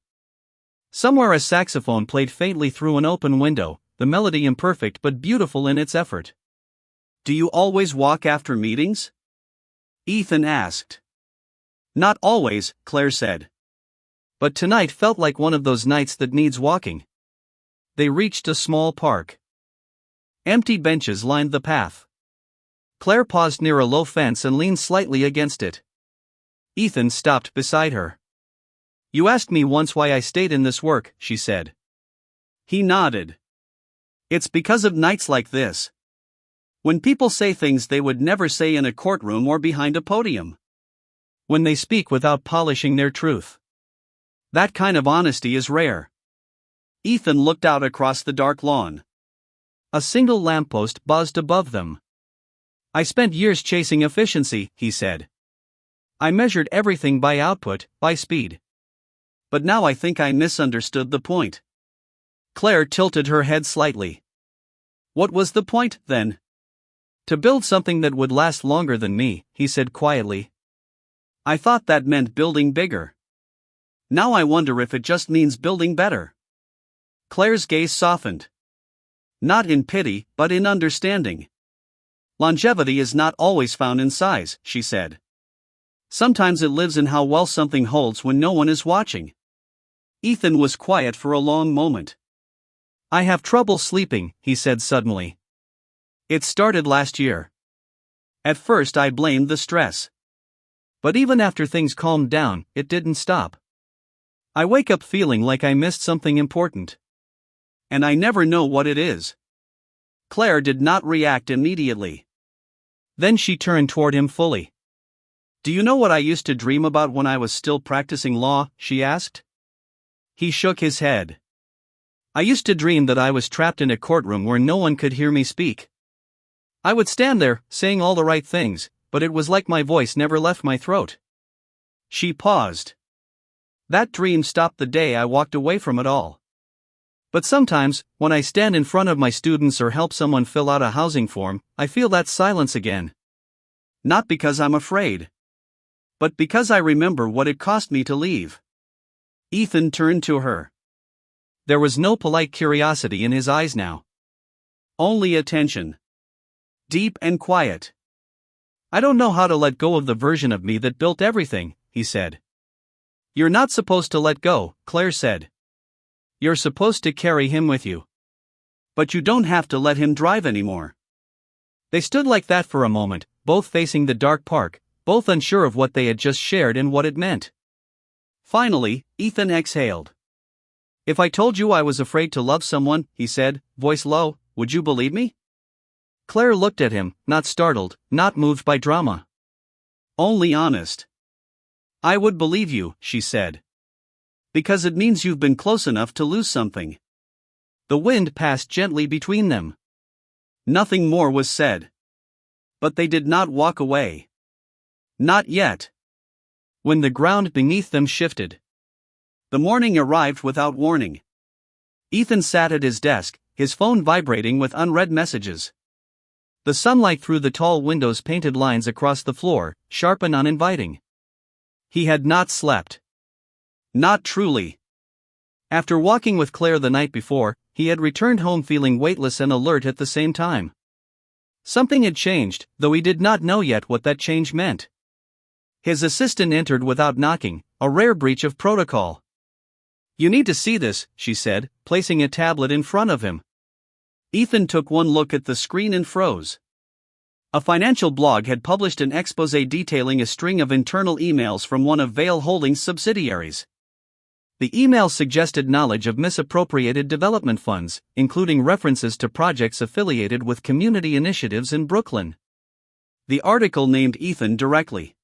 Somewhere a saxophone played faintly through an open window, the melody imperfect but beautiful in its effort. "Do you always walk after meetings?" Ethan asked. "Not always," Claire said. "But tonight felt like one of those nights that needs walking." They reached a small park. Empty benches lined the path. Claire paused near a low fence and leaned slightly against it. Ethan stopped beside her. "You asked me once why I stayed in this work," she said. He nodded. "It's because of nights like this. When people say things they would never say in a courtroom or behind a podium. When they speak without polishing their truth. That kind of honesty is rare." Ethan looked out across the dark lawn. A single lamppost buzzed above them. "I spent years chasing efficiency," he said. "I measured everything by output, by speed. But now I think I misunderstood the point." Claire tilted her head slightly. "What was the point, then?" "To build something that would last longer than me," he said quietly. "I thought that meant building bigger. Now I wonder if it just means building better." Claire's gaze softened. Not in pity, but in understanding. "Longevity is not always found in size," she said. "Sometimes it lives in how well something holds when no one is watching." Ethan was quiet for a long moment. "I have trouble sleeping," he said suddenly. "It started last year. At first I blamed the stress. But even after things calmed down, it didn't stop. I wake up feeling like I missed something important. And I never know what it is." Claire did not react immediately. Then she turned toward him fully. "Do you know what I used to dream about when I was still practicing law?" she asked. He shook his head. "I used to dream that I was trapped in a courtroom where no one could hear me speak. I would stand there, saying all the right things, but it was like my voice never left my throat." She paused. "That dream stopped the day I walked away from it all. But sometimes, when I stand in front of my students or help someone fill out a housing form, I feel that silence again. Not because I'm afraid, but because I remember what it cost me to leave." Ethan turned to her. There was no polite curiosity in his eyes now. Only attention. Deep and quiet. "I don't know how to let go of the version of me that built everything," he said. "You're not supposed to let go," Claire said. "You're supposed to carry him with you. But you don't have to let him drive anymore." They stood like that for a moment, both facing the dark park, both unsure of what they had just shared and what it meant. Finally, Ethan exhaled. "If I told you I was afraid to love someone," he said, voice low, "would you believe me?" Claire looked at him, not startled, not moved by drama. "Only honest." "I would believe you," she said. "Because it means you've been close enough to lose something." The wind passed gently between them. Nothing more was said. But they did not walk away. Not yet. When the ground beneath them shifted. The morning arrived without warning. Ethan sat at his desk, his phone vibrating with unread messages. The sunlight through the tall windows painted lines across the floor, sharp and uninviting. He had not slept. Not truly. After walking with Claire the night before, he had returned home feeling weightless and alert at the same time. Something had changed, though he did not know yet what that change meant. His assistant entered without knocking, a rare breach of protocol. "You need to see this," she said, placing a tablet in front of him. Ethan took one look at the screen and froze. A financial blog had published an exposé detailing a string of internal emails from one of Vale Holdings' subsidiaries. The email suggested knowledge of misappropriated development funds, including references to projects affiliated with community initiatives in Brooklyn. The article named Ethan directly.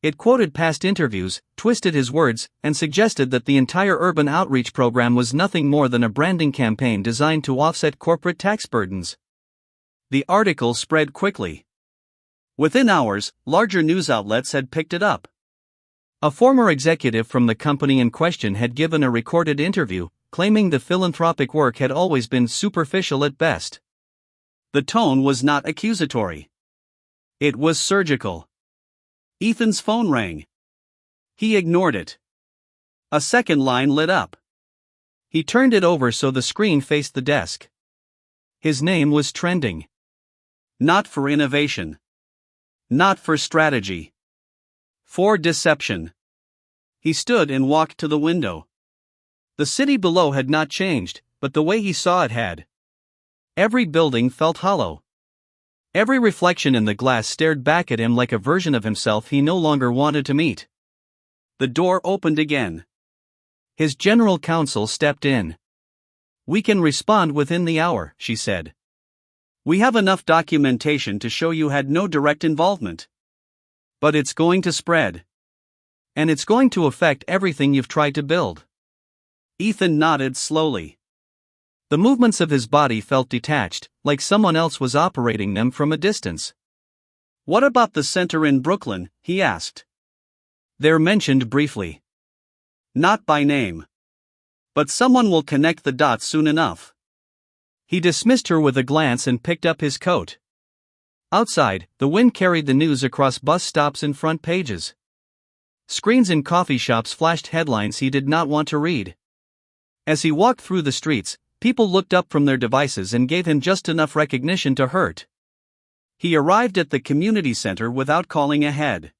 It quoted past interviews, twisted his words, and suggested that the entire urban outreach program was nothing more than a branding campaign designed to offset corporate tax burdens. The article spread quickly. Within hours, larger news outlets had picked it up. A former executive from the company in question had given a recorded interview, claiming the philanthropic work had always been superficial at best. The tone was not accusatory. It was surgical. Ethan's phone rang. He ignored it. A second line lit up. He turned it over so the screen faced the desk. His name was trending. Not for innovation. Not for strategy. For deception. He stood and walked to the window. The city below had not changed, but the way he saw it had. Every building felt hollow. Every reflection in the glass stared back at him like a version of himself he no longer wanted to meet. The door opened again. His general counsel stepped in. "We can respond within the hour," she said. "We have enough documentation to show you had no direct involvement. But it's going to spread. And it's going to affect everything you've tried to build." Ethan nodded slowly. The movements of his body felt detached, like someone else was operating them from a distance. "What about the center in Brooklyn?" he asked. "They're mentioned briefly. Not by name. But someone will connect the dots soon enough." He dismissed her with a glance and picked up his coat. Outside, the wind carried the news across bus stops and front pages. Screens in coffee shops flashed headlines he did not want to read. As he walked through the streets, people looked up from their devices and gave him just enough recognition to hurt. He arrived at the community center without calling ahead.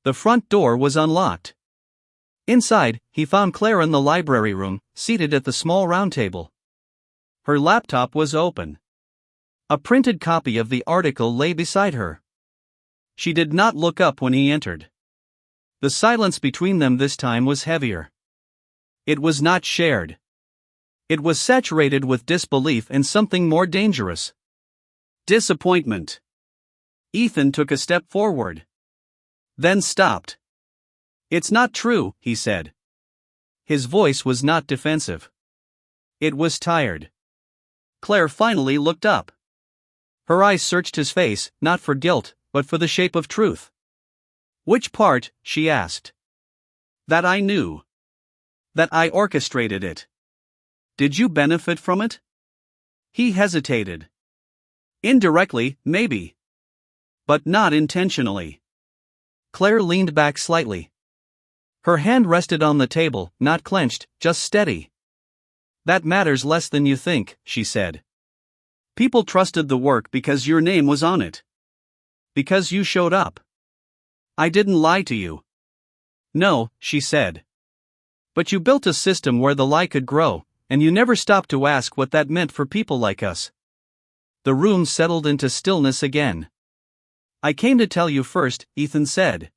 The front door was unlocked. Inside, he found Claire in the library room, seated at the small round table. Her laptop was open. A printed copy of the article lay beside her. She did not look up when he entered. The silence between them this time was heavier. It was not shared. It was saturated with disbelief and something more dangerous. Disappointment. Ethan took a step forward. Then stopped. "It's not true," he said. His voice was not defensive. It was tired. Claire finally looked up. Her eyes searched his face, not for guilt, but for the shape of truth. "Which part?" she asked. "That I knew. That I orchestrated it. Did you benefit from it?" He hesitated. "Indirectly, maybe. But not intentionally." Claire leaned back slightly. Her hand rested on the table, not clenched, just steady. "That matters less than you think," she said. "People trusted the work because your name was on it. Because you showed up. I didn't lie to you." "No," she said. "But you built a system where the lie could grow, and you never stopped to ask what that meant for people like us." The room settled into stillness again. "I came to tell you first," Ethan said.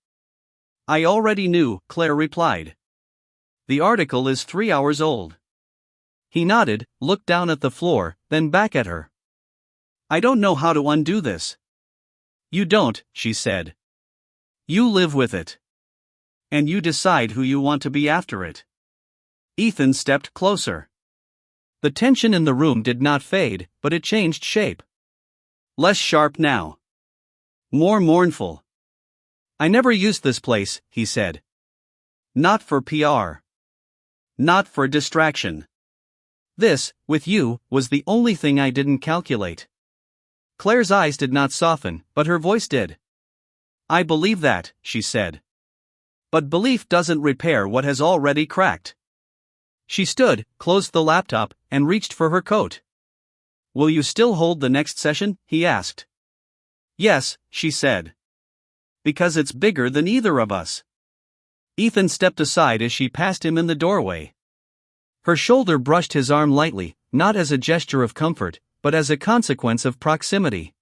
"I already knew," Claire replied. "The article is 3 hours old." He nodded, looked down at the floor, then back at her. "I don't know how to undo this." "You don't," she said. "You live with it. And you decide who you want to be after it." Ethan stepped closer. The tension in the room did not fade, but it changed shape. Less sharp now. More mournful. "I never used this place," he said. "Not for PR. Not for distraction. This, with you, was the only thing I didn't calculate." Claire's eyes did not soften, but her voice did. "I believe that," she said. "But belief doesn't repair what has already cracked." She stood, closed the laptop, and reached for her coat. "Will you still hold the next session?" he asked. "Yes," she said. "Because it's bigger than either of us." Ethan stepped aside as she passed him in the doorway. Her shoulder brushed his arm lightly, not as a gesture of comfort, but as a consequence of proximity.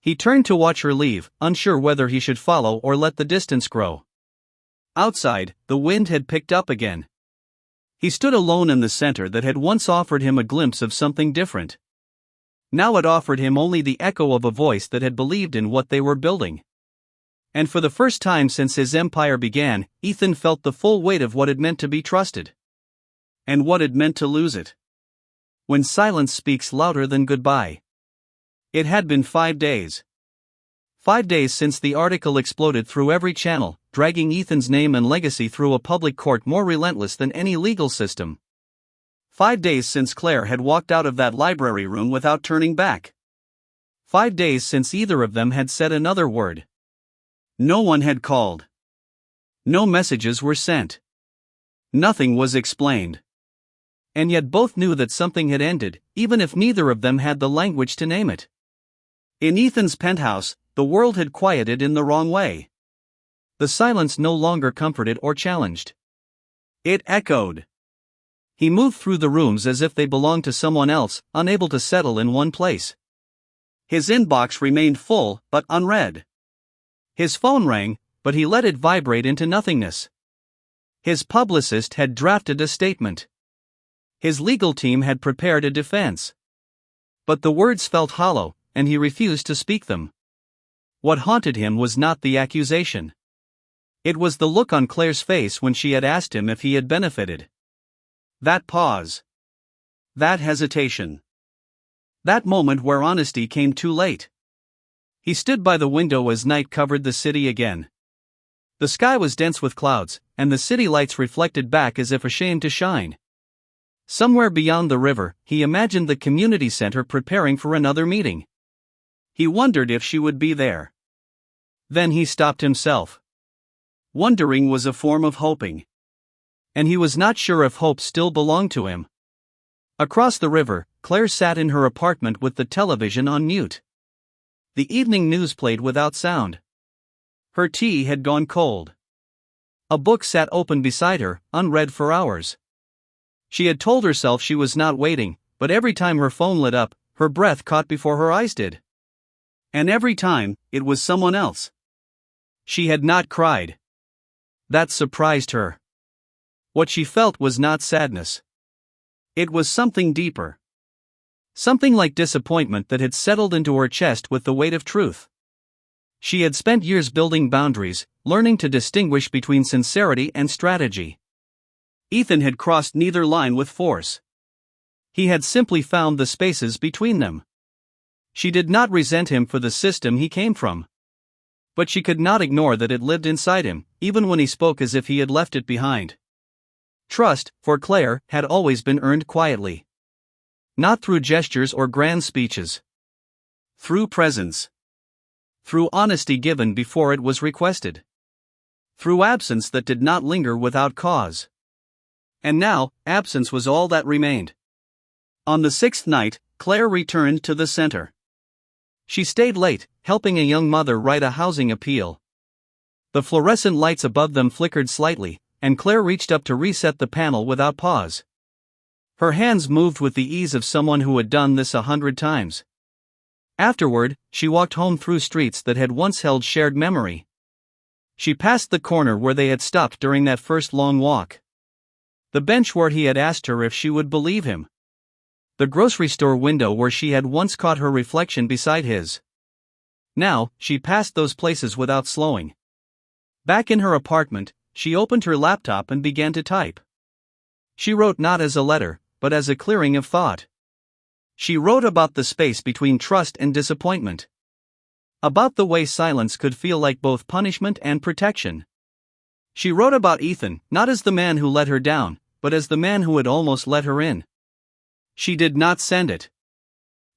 He turned to watch her leave, unsure whether he should follow or let the distance grow. Outside, the wind had picked up again. He stood alone in the center that had once offered him a glimpse of something different. Now it offered him only the echo of a voice that had believed in what they were building. And for the first time since his empire began, Ethan felt the full weight of what it meant to be trusted. And what it meant to lose it. When silence speaks louder than goodbye. It had been 5 days. 5 days since the article exploded through every channel, dragging Ethan's name and legacy through a public court more relentless than any legal system. 5 days since Claire had walked out of that library room without turning back. 5 days since either of them had said another word. No one had called. No messages were sent. Nothing was explained. And yet both knew that something had ended, even if neither of them had the language to name it. In Ethan's penthouse, the world had quieted in the wrong way. The silence no longer comforted or challenged. It echoed. He moved through the rooms as if they belonged to someone else, unable to settle in one place. His inbox remained full, but unread. His phone rang, but he let it vibrate into nothingness. His publicist had drafted a statement. His legal team had prepared a defense. But the words felt hollow, and he refused to speak them. What haunted him was not the accusation. It was the look on Claire's face when she had asked him if he had benefited. That pause. That hesitation. That moment where honesty came too late. He stood by the window as night covered the city again. The sky was dense with clouds, and the city lights reflected back as if ashamed to shine. Somewhere beyond the river, he imagined the community center preparing for another meeting. He wondered if she would be there. Then he stopped himself. Wondering was a form of hoping. And he was not sure if hope still belonged to him. Across the river, Claire sat in her apartment with the television on mute. The evening news played without sound. Her tea had gone cold. A book sat open beside her, unread for hours. She had told herself she was not waiting, but every time her phone lit up, her breath caught before her eyes did. And every time, it was someone else. She had not cried. That surprised her. What she felt was not sadness. It was something deeper. Something like disappointment that had settled into her chest with the weight of truth. She had spent years building boundaries, learning to distinguish between sincerity and strategy. Ethan had crossed neither line with force. He had simply found the spaces between them. She did not resent him for the system he came from. But she could not ignore that it lived inside him, even when he spoke as if he had left it behind. Trust, for Claire, had always been earned quietly. Not through gestures or grand speeches. Through presence. Through honesty given before it was requested. Through absence that did not linger without cause. And now, absence was all that remained. On the 6th night, Claire returned to the center. She stayed late, helping a young mother write a housing appeal. The fluorescent lights above them flickered slightly, and Claire reached up to reset the panel without pause. Her hands moved with the ease of someone who had done this 100 times. Afterward, she walked home through streets that had once held shared memory. She passed the corner where they had stopped during that first long walk. The bench where he had asked her if she would believe him. The grocery store window where she had once caught her reflection beside his. Now, she passed those places without slowing. Back in her apartment, she opened her laptop and began to type. She wrote not as a letter, but as a clearing of thought. She wrote about the space between trust and disappointment. About the way silence could feel like both punishment and protection. She wrote about Ethan, not as the man who let her down, but as the man who had almost let her in. She did not send it.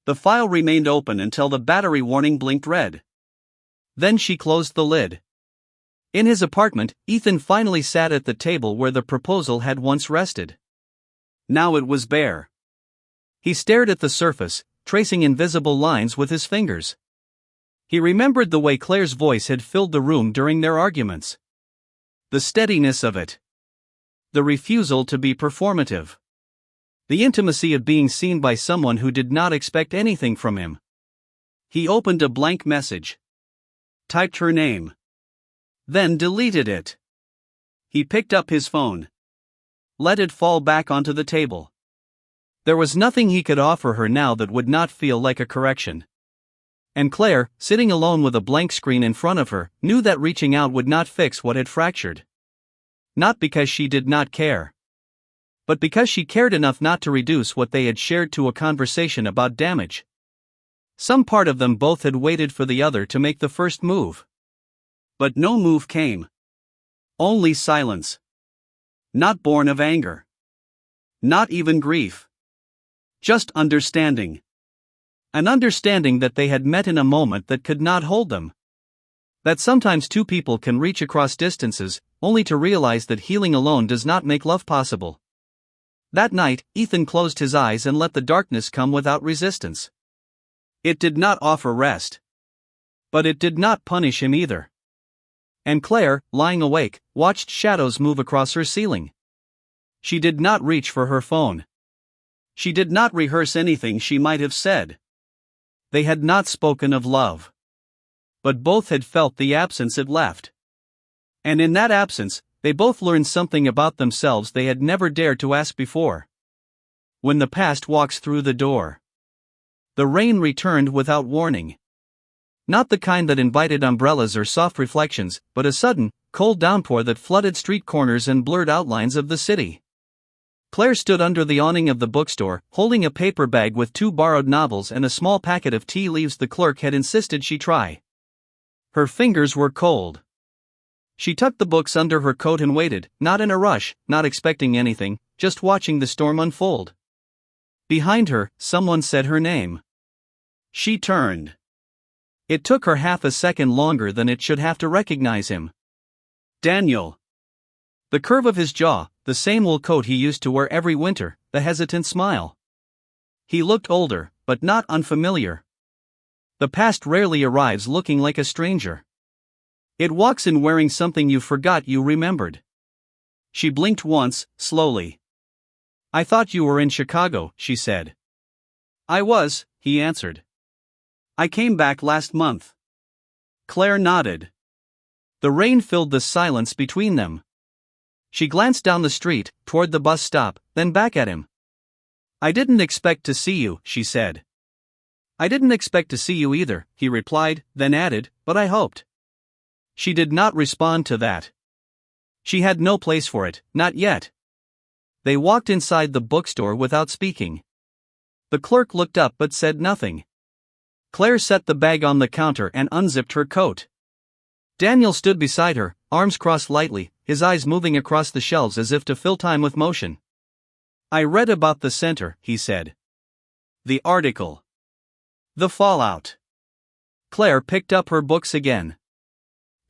The file remained open until the battery warning blinked red. Then she closed the lid. In his apartment, Ethan finally sat at the table where the proposal had once rested. Now it was bare. He stared at the surface, tracing invisible lines with his fingers. He remembered the way Claire's voice had filled the room during their arguments. The steadiness of it. The refusal to be performative. The intimacy of being seen by someone who did not expect anything from him. He opened a blank message. Typed her name. Then deleted it. He picked up his phone. Let it fall back onto the table. There was nothing he could offer her now that would not feel like a correction. And Claire, sitting alone with a blank screen in front of her, knew that reaching out would not fix what had fractured. Not because she did not care. But because she cared enough not to reduce what they had shared to a conversation about damage. Some part of them both had waited for the other to make the first move. But no move came. Only silence. Not born of anger. Not even grief. Just understanding. An understanding that they had met in a moment that could not hold them. That sometimes two people can reach across distances, only to realize that healing alone does not make love possible. That night, Ethan closed his eyes and let the darkness come without resistance. It did not offer rest. But it did not punish him either. And Claire, lying awake, watched shadows move across her ceiling. She did not reach for her phone. She did not rehearse anything she might have said. They had not spoken of love. But both had felt the absence it left. And in that absence, they both learned something about themselves they had never dared to ask before. When the past walks through the door. The rain returned without warning. Not the kind that invited umbrellas or soft reflections, but a sudden, cold downpour that flooded street corners and blurred outlines of the city. Claire stood under the awning of the bookstore, holding a paper bag with 2 borrowed novels and a small packet of tea leaves the clerk had insisted she try. Her fingers were cold. She tucked the books under her coat and waited, not in a rush, not expecting anything, just watching the storm unfold. Behind her, someone said her name. She turned. It took her half a second longer than it should have to recognize him. Daniel. The curve of his jaw, the same wool coat he used to wear every winter, the hesitant smile. He looked older, but not unfamiliar. The past rarely arrives looking like a stranger. It walks in wearing something you forgot you remembered. She blinked once, slowly. I thought you were in Chicago, she said. I was, he answered. I came back last month. Claire nodded. The rain filled the silence between them. She glanced down the street, toward the bus stop, then back at him. I didn't expect to see you, she said. I didn't expect to see you either, he replied, then added, but I hoped. She did not respond to that. She had no place for it, not yet. They walked inside the bookstore without speaking. The clerk looked up but said nothing. Claire set the bag on the counter and unzipped her coat. Daniel stood beside her, arms crossed lightly, his eyes moving across the shelves as if to fill time with motion. I read about the center, he said. The article. The fallout. Claire picked up her books again.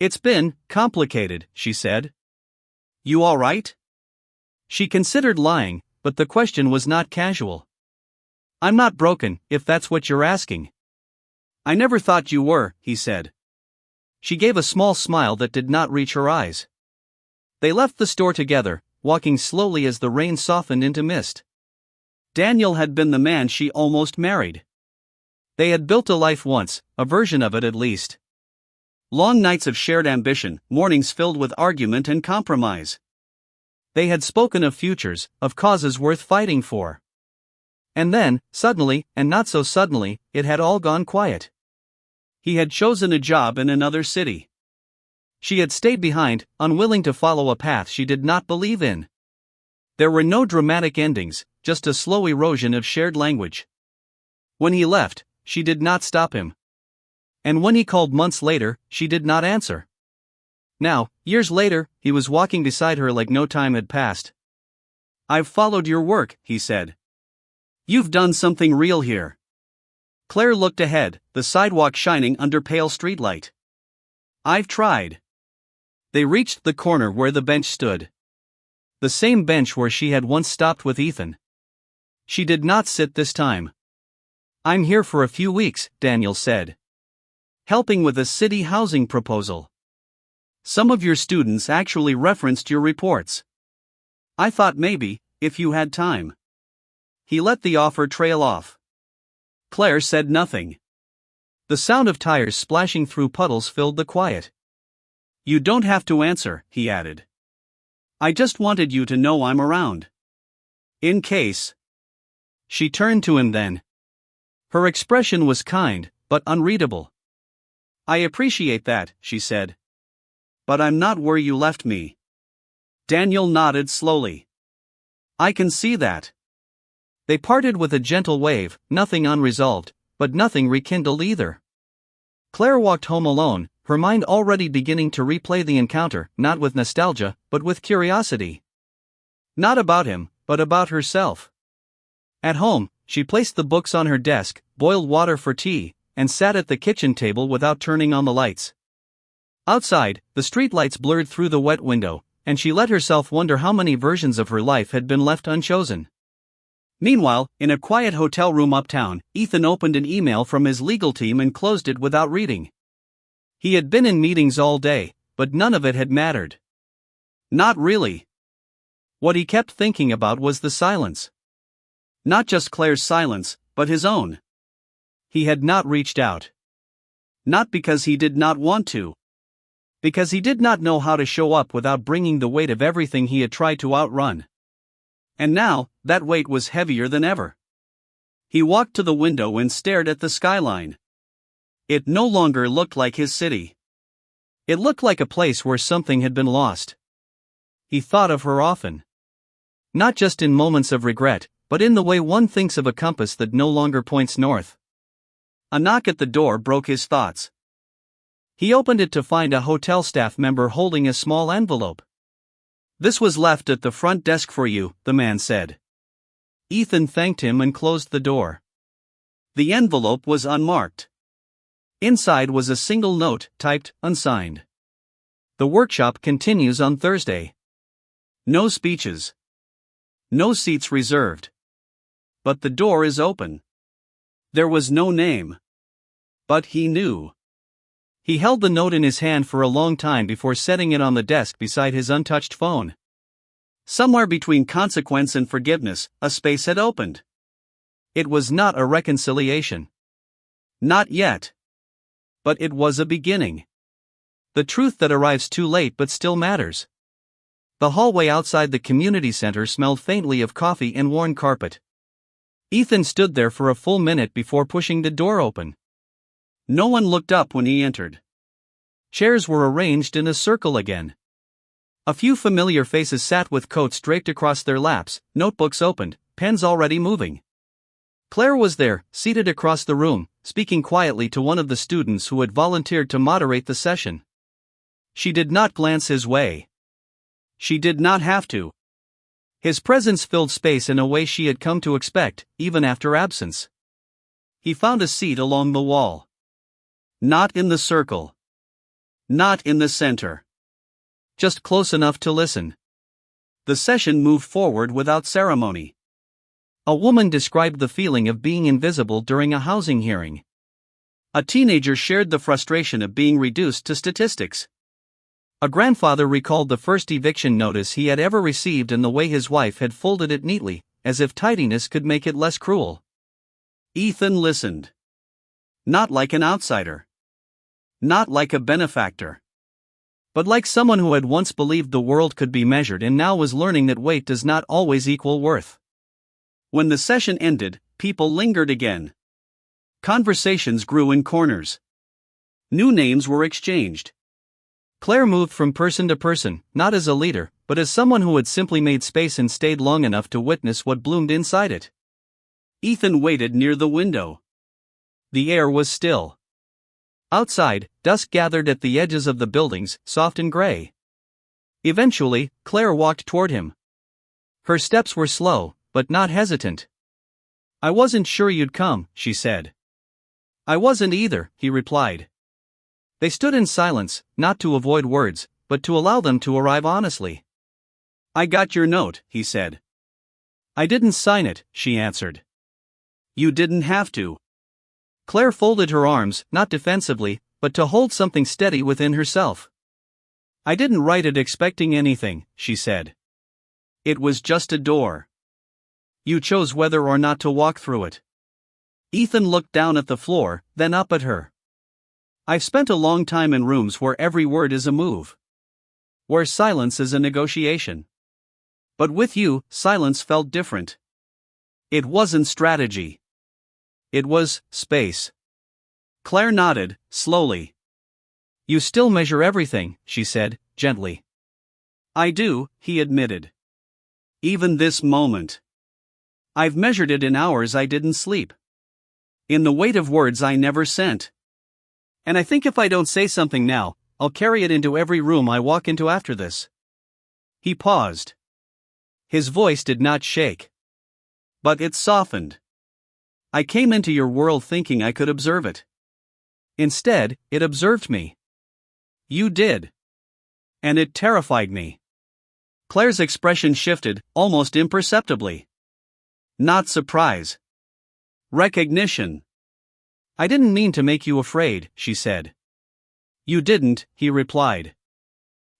It's been complicated, she said. You all right? She considered lying, but the question was not casual. I'm not broken, if that's what you're asking. I never thought you were, he said. She gave a small smile that did not reach her eyes. They left the store together, walking slowly as the rain softened into mist. Daniel had been the man she almost married. They had built a life once, a version of it at least. Long nights of shared ambition, mornings filled with argument and compromise. They had spoken of futures, of causes worth fighting for. And then, suddenly, and not so suddenly, it had all gone quiet. He had chosen a job in another city. She had stayed behind, unwilling to follow a path she did not believe in. There were no dramatic endings, just a slow erosion of shared language. When he left, she did not stop him. And when he called months later, she did not answer. Now, years later, he was walking beside her like no time had passed. I've followed your work, he said. You've done something real here. Claire looked ahead, the sidewalk shining under pale streetlight. I've tried. They reached the corner where the bench stood. The same bench where she had once stopped with Ethan. She did not sit this time. I'm here for a few weeks, Daniel said. Helping with a city housing proposal. Some of your students actually referenced your reports. I thought maybe, if you had time. He let the offer trail off. Claire said nothing. The sound of tires splashing through puddles filled the quiet. You don't have to answer, he added. I just wanted you to know I'm around. In case. She turned to him then. Her expression was kind, but unreadable. I appreciate that, she said. But I'm not where you left me. Daniel nodded slowly. I can see that. They parted with a gentle wave, nothing unresolved, but nothing rekindled either. Claire walked home alone, her mind already beginning to replay the encounter, not with nostalgia, but with curiosity. Not about him, but about herself. At home, she placed the books on her desk, boiled water for tea, and sat at the kitchen table without turning on the lights. Outside, the streetlights blurred through the wet window, and she let herself wonder how many versions of her life had been left unchosen. Meanwhile, in a quiet hotel room uptown, Ethan opened an email from his legal team and closed it without reading. He had been in meetings all day, but none of it had mattered. Not really. What he kept thinking about was the silence. Not just Claire's silence, but his own. He had not reached out. Not because he did not want to. Because he did not know how to show up without bringing the weight of everything he had tried to outrun. And now, that weight was heavier than ever. He walked to the window and stared at the skyline. It no longer looked like his city. It looked like a place where something had been lost. He thought of her often. Not just in moments of regret, but in the way one thinks of a compass that no longer points north. A knock at the door broke his thoughts. He opened it to find a hotel staff member holding a small envelope. "This was left at the front desk for you," the man said. Ethan thanked him and closed the door. The envelope was unmarked. Inside was a single note, typed, unsigned. "The workshop continues on Thursday. No speeches. No seats reserved. But the door is open." There was no name. But he knew. He held the note in his hand for a long time before setting it on the desk beside his untouched phone. Somewhere between consequence and forgiveness, a space had opened. It was not a reconciliation. Not yet. But it was a beginning. The truth that arrives too late but still matters. The hallway outside the community center smelled faintly of coffee and worn carpet. Ethan stood there for a full minute before pushing the door open. No one looked up when he entered. Chairs were arranged in a circle again. A few familiar faces sat with coats draped across their laps, notebooks opened, pens already moving. Claire was there, seated across the room, speaking quietly to one of the students who had volunteered to moderate the session. She did not glance his way. She did not have to. His presence filled space in a way she had come to expect, even after absence. He found a seat along the wall. Not in the circle. Not in the center. Just close enough to listen. The session moved forward without ceremony. A woman described the feeling of being invisible during a housing hearing. A teenager shared the frustration of being reduced to statistics. A grandfather recalled the first eviction notice he had ever received and the way his wife had folded it neatly, as if tidiness could make it less cruel. Ethan listened. Not like an outsider. Not like a benefactor. But like someone who had once believed the world could be measured and now was learning that weight does not always equal worth. When the session ended, people lingered again. Conversations grew in corners. New names were exchanged. Claire moved from person to person, not as a leader, but as someone who had simply made space and stayed long enough to witness what bloomed inside it. Ethan waited near the window. The air was still. Outside, dusk gathered at the edges of the buildings, soft and gray. Eventually, Claire walked toward him. Her steps were slow, but not hesitant. "I wasn't sure you'd come," she said. "I wasn't either," he replied. They stood in silence, not to avoid words, but to allow them to arrive honestly. "I got your note," he said. "I didn't sign it," she answered. "You didn't have to." Claire folded her arms, not defensively, but to hold something steady within herself. "I didn't write it expecting anything," she said. "It was just a door. You chose whether or not to walk through it." Ethan looked down at the floor, then up at her. "I've spent a long time in rooms where every word is a move. Where silence is a negotiation. But with you, silence felt different. It wasn't strategy. It was space." Claire nodded, slowly. "You still measure everything," she said, gently. "I do," he admitted. "Even this moment. I've measured it in hours I didn't sleep. In the weight of words I never sent. And I think if I don't say something now, I'll carry it into every room I walk into after this." He paused. His voice did not shake. But it softened. I came into your world thinking I could observe it. Instead, it observed me. You did. And it terrified me. Claire's expression shifted, almost imperceptibly. Not surprise. Recognition. I didn't mean to make you afraid, she said. You didn't, he replied.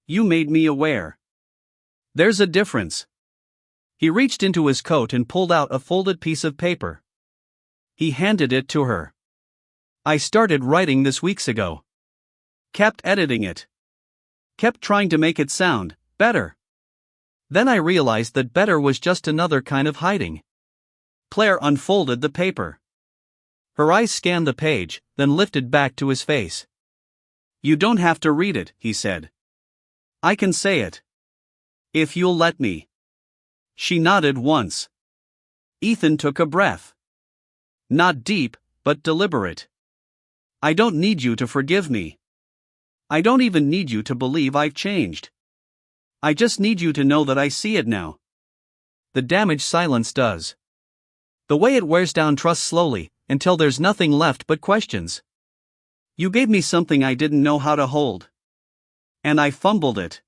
You made me aware. There's a difference. He reached into his coat and pulled out a folded piece of paper. He handed it to her. I started writing this weeks ago. Kept editing it. Kept trying to make it sound better. Then I realized that better was just another kind of hiding. Claire unfolded the paper. Her eyes scanned the page, then lifted back to his face. You don't have to read it, he said. I can say it. If you'll let me. She nodded once. Ethan took a breath. Not deep, but deliberate. I don't need you to forgive me. I don't even need you to believe I've changed. I just need you to know that I see it now. The damage silence does. The way it wears down trust slowly, until there's nothing left but questions. You gave me something I didn't know how to hold. And I fumbled it.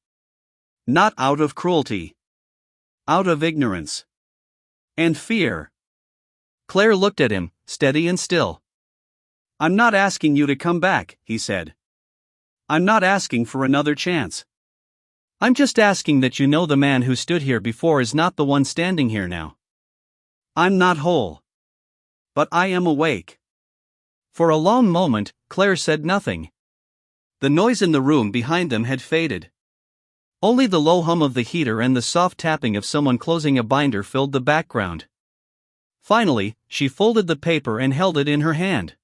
Not out of cruelty. Out of ignorance. And fear. Claire looked at him, steady and still. I'm not asking you to come back, he said. I'm not asking for another chance. I'm just asking that you know the man who stood here before is not the one standing here now. I'm not whole. But I am awake. For a long moment, Claire said nothing. The noise in the room behind them had faded. Only the low hum of the heater and the soft tapping of someone closing a binder filled the background. Finally, she folded the paper and held it in her hand.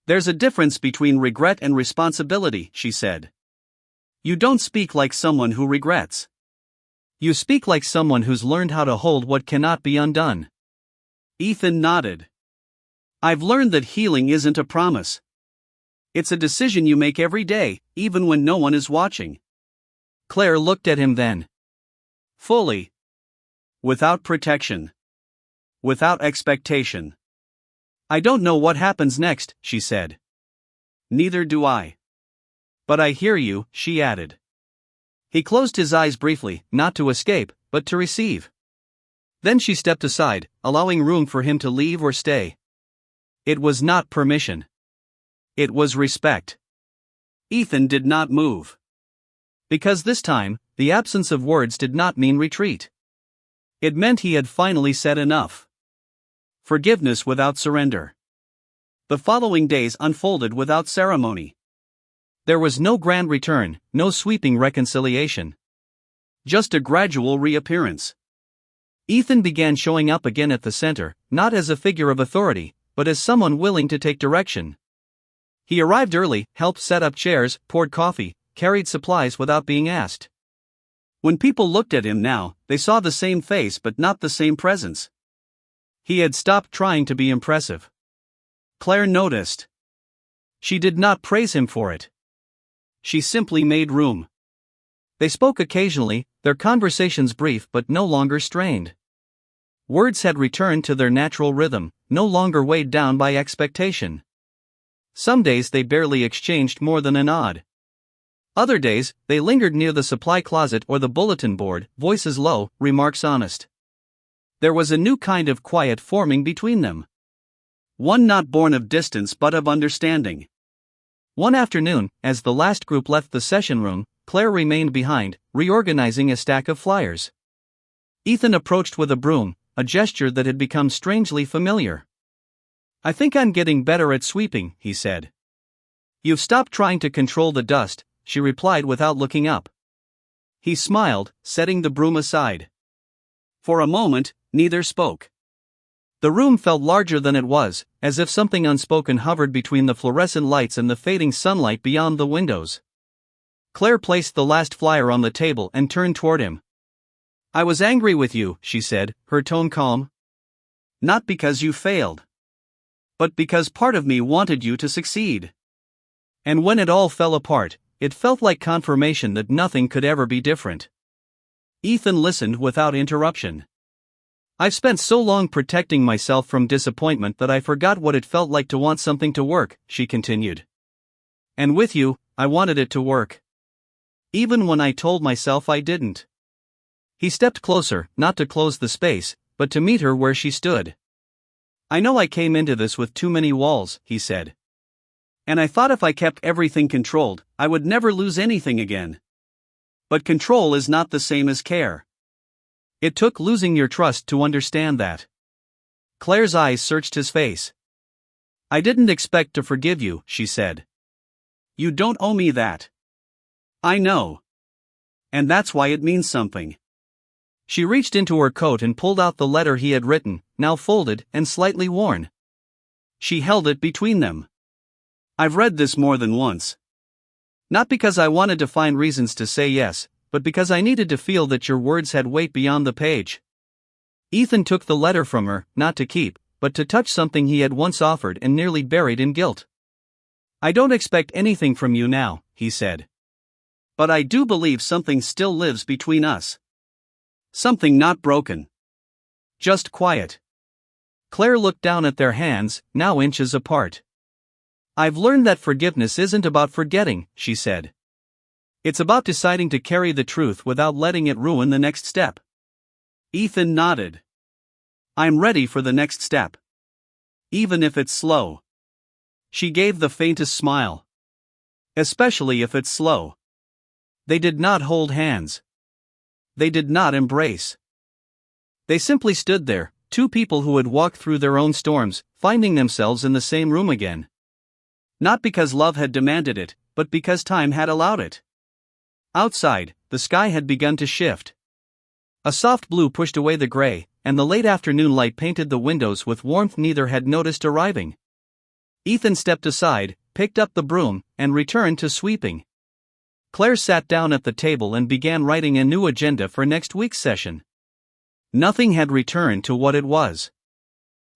There's a difference between regret and responsibility, she said. You don't speak like someone who regrets. You speak like someone who's learned how to hold what cannot be undone. Ethan nodded. I've learned that healing isn't a promise. It's a decision you make every day, even when no one is watching. Claire looked at him then. Fully. Without protection. Without expectation. I don't know what happens next, she said. Neither do I. But I hear you, she added. He closed his eyes briefly, not to escape, but to receive. Then she stepped aside, allowing room for him to leave or stay. It was not permission. It was respect. Ethan did not move. Because this time, the absence of words did not mean retreat. It meant he had finally said enough. Forgiveness without surrender. The following days unfolded without ceremony. There was no grand return, no sweeping reconciliation. Just a gradual reappearance. Ethan began showing up again at the center, not as a figure of authority, but as someone willing to take direction. He arrived early, helped set up chairs, poured coffee, carried supplies without being asked. When people looked at him now, they saw the same face but not the same presence. He had stopped trying to be impressive. Claire noticed. She did not praise him for it. She simply made room. They spoke occasionally, their conversations brief but no longer strained. Words had returned to their natural rhythm, no longer weighed down by expectation. Some days they barely exchanged more than a nod. Other days, they lingered near the supply closet or the bulletin board, voices low, remarks honest. There was a new kind of quiet forming between them. One not born of distance but of understanding. One afternoon, as the last group left the session room, Claire remained behind, reorganizing a stack of flyers. Ethan approached with a broom, a gesture that had become strangely familiar. I think I'm getting better at sweeping, he said. You've stopped trying to control the dust, she replied without looking up. He smiled, setting the broom aside. For a moment, neither spoke. The room felt larger than it was, as if something unspoken hovered between the fluorescent lights and the fading sunlight beyond the windows. Claire placed the last flyer on the table and turned toward him. I was angry with you, she said, her tone calm. Not because you failed. But because part of me wanted you to succeed. And when it all fell apart, it felt like confirmation that nothing could ever be different. Ethan listened without interruption. I've spent so long protecting myself from disappointment that I forgot what it felt like to want something to work, she continued. And with you, I wanted it to work. Even when I told myself I didn't. He stepped closer, not to close the space, but to meet her where she stood. I know I came into this with too many walls, he said. And I thought if I kept everything controlled, I would never lose anything again. But control is not the same as care. It took losing your trust to understand that. Claire's eyes searched his face. I didn't expect to forgive you, she said. You don't owe me that. I know. And that's why it means something. She reached into her coat and pulled out the letter he had written, now folded and slightly worn. She held it between them. I've read this more than once. Not because I wanted to find reasons to say yes, but because I needed to feel that your words had weight beyond the page. Ethan took the letter from her, not to keep, but to touch something he had once offered and nearly buried in guilt. I don't expect anything from you now, he said. But I do believe something still lives between us. Something not broken. Just quiet. Claire looked down at their hands, now inches apart. I've learned that forgiveness isn't about forgetting, she said. It's about deciding to carry the truth without letting it ruin the next step. Ethan nodded. I'm ready for the next step. Even if it's slow. She gave the faintest smile. Especially if it's slow. They did not hold hands. They did not embrace. They simply stood there, two people who had walked through their own storms, finding themselves in the same room again. Not because love had demanded it, but because time had allowed it. Outside, the sky had begun to shift. A soft blue pushed away the gray, and the late afternoon light painted the windows with warmth neither had noticed arriving. Ethan stepped aside, picked up the broom, and returned to sweeping. Claire sat down at the table and began writing a new agenda for next week's session. Nothing had returned to what it was.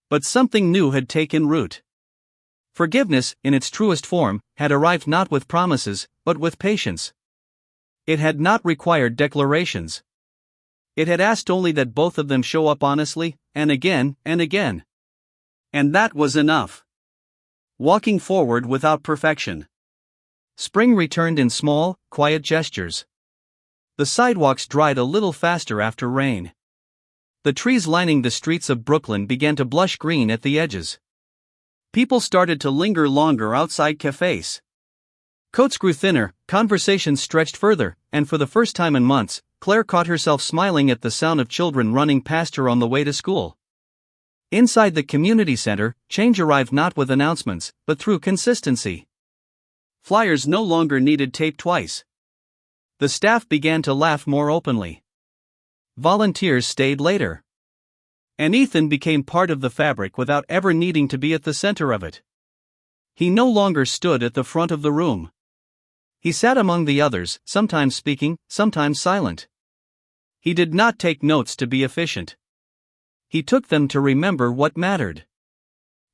But something new had taken root. Forgiveness, in its truest form, had arrived not with promises, but with patience. It had not required declarations. It had asked only that both of them show up honestly, and again, and again. And that was enough. Walking forward without perfection. Spring returned in small, quiet gestures. The sidewalks dried a little faster after rain. The trees lining the streets of Brooklyn began to blush green at the edges. People started to linger longer outside cafes. Coats grew thinner, conversations stretched further, and for the first time in months, Claire caught herself smiling at the sound of children running past her on the way to school. Inside the community center, change arrived not with announcements, but through consistency. Flyers no longer needed tape twice. The staff began to laugh more openly. Volunteers stayed later. And Ethan became part of the fabric without ever needing to be at the center of it. He no longer stood at the front of the room. He sat among the others, sometimes speaking, sometimes silent. He did not take notes to be efficient. He took them to remember what mattered.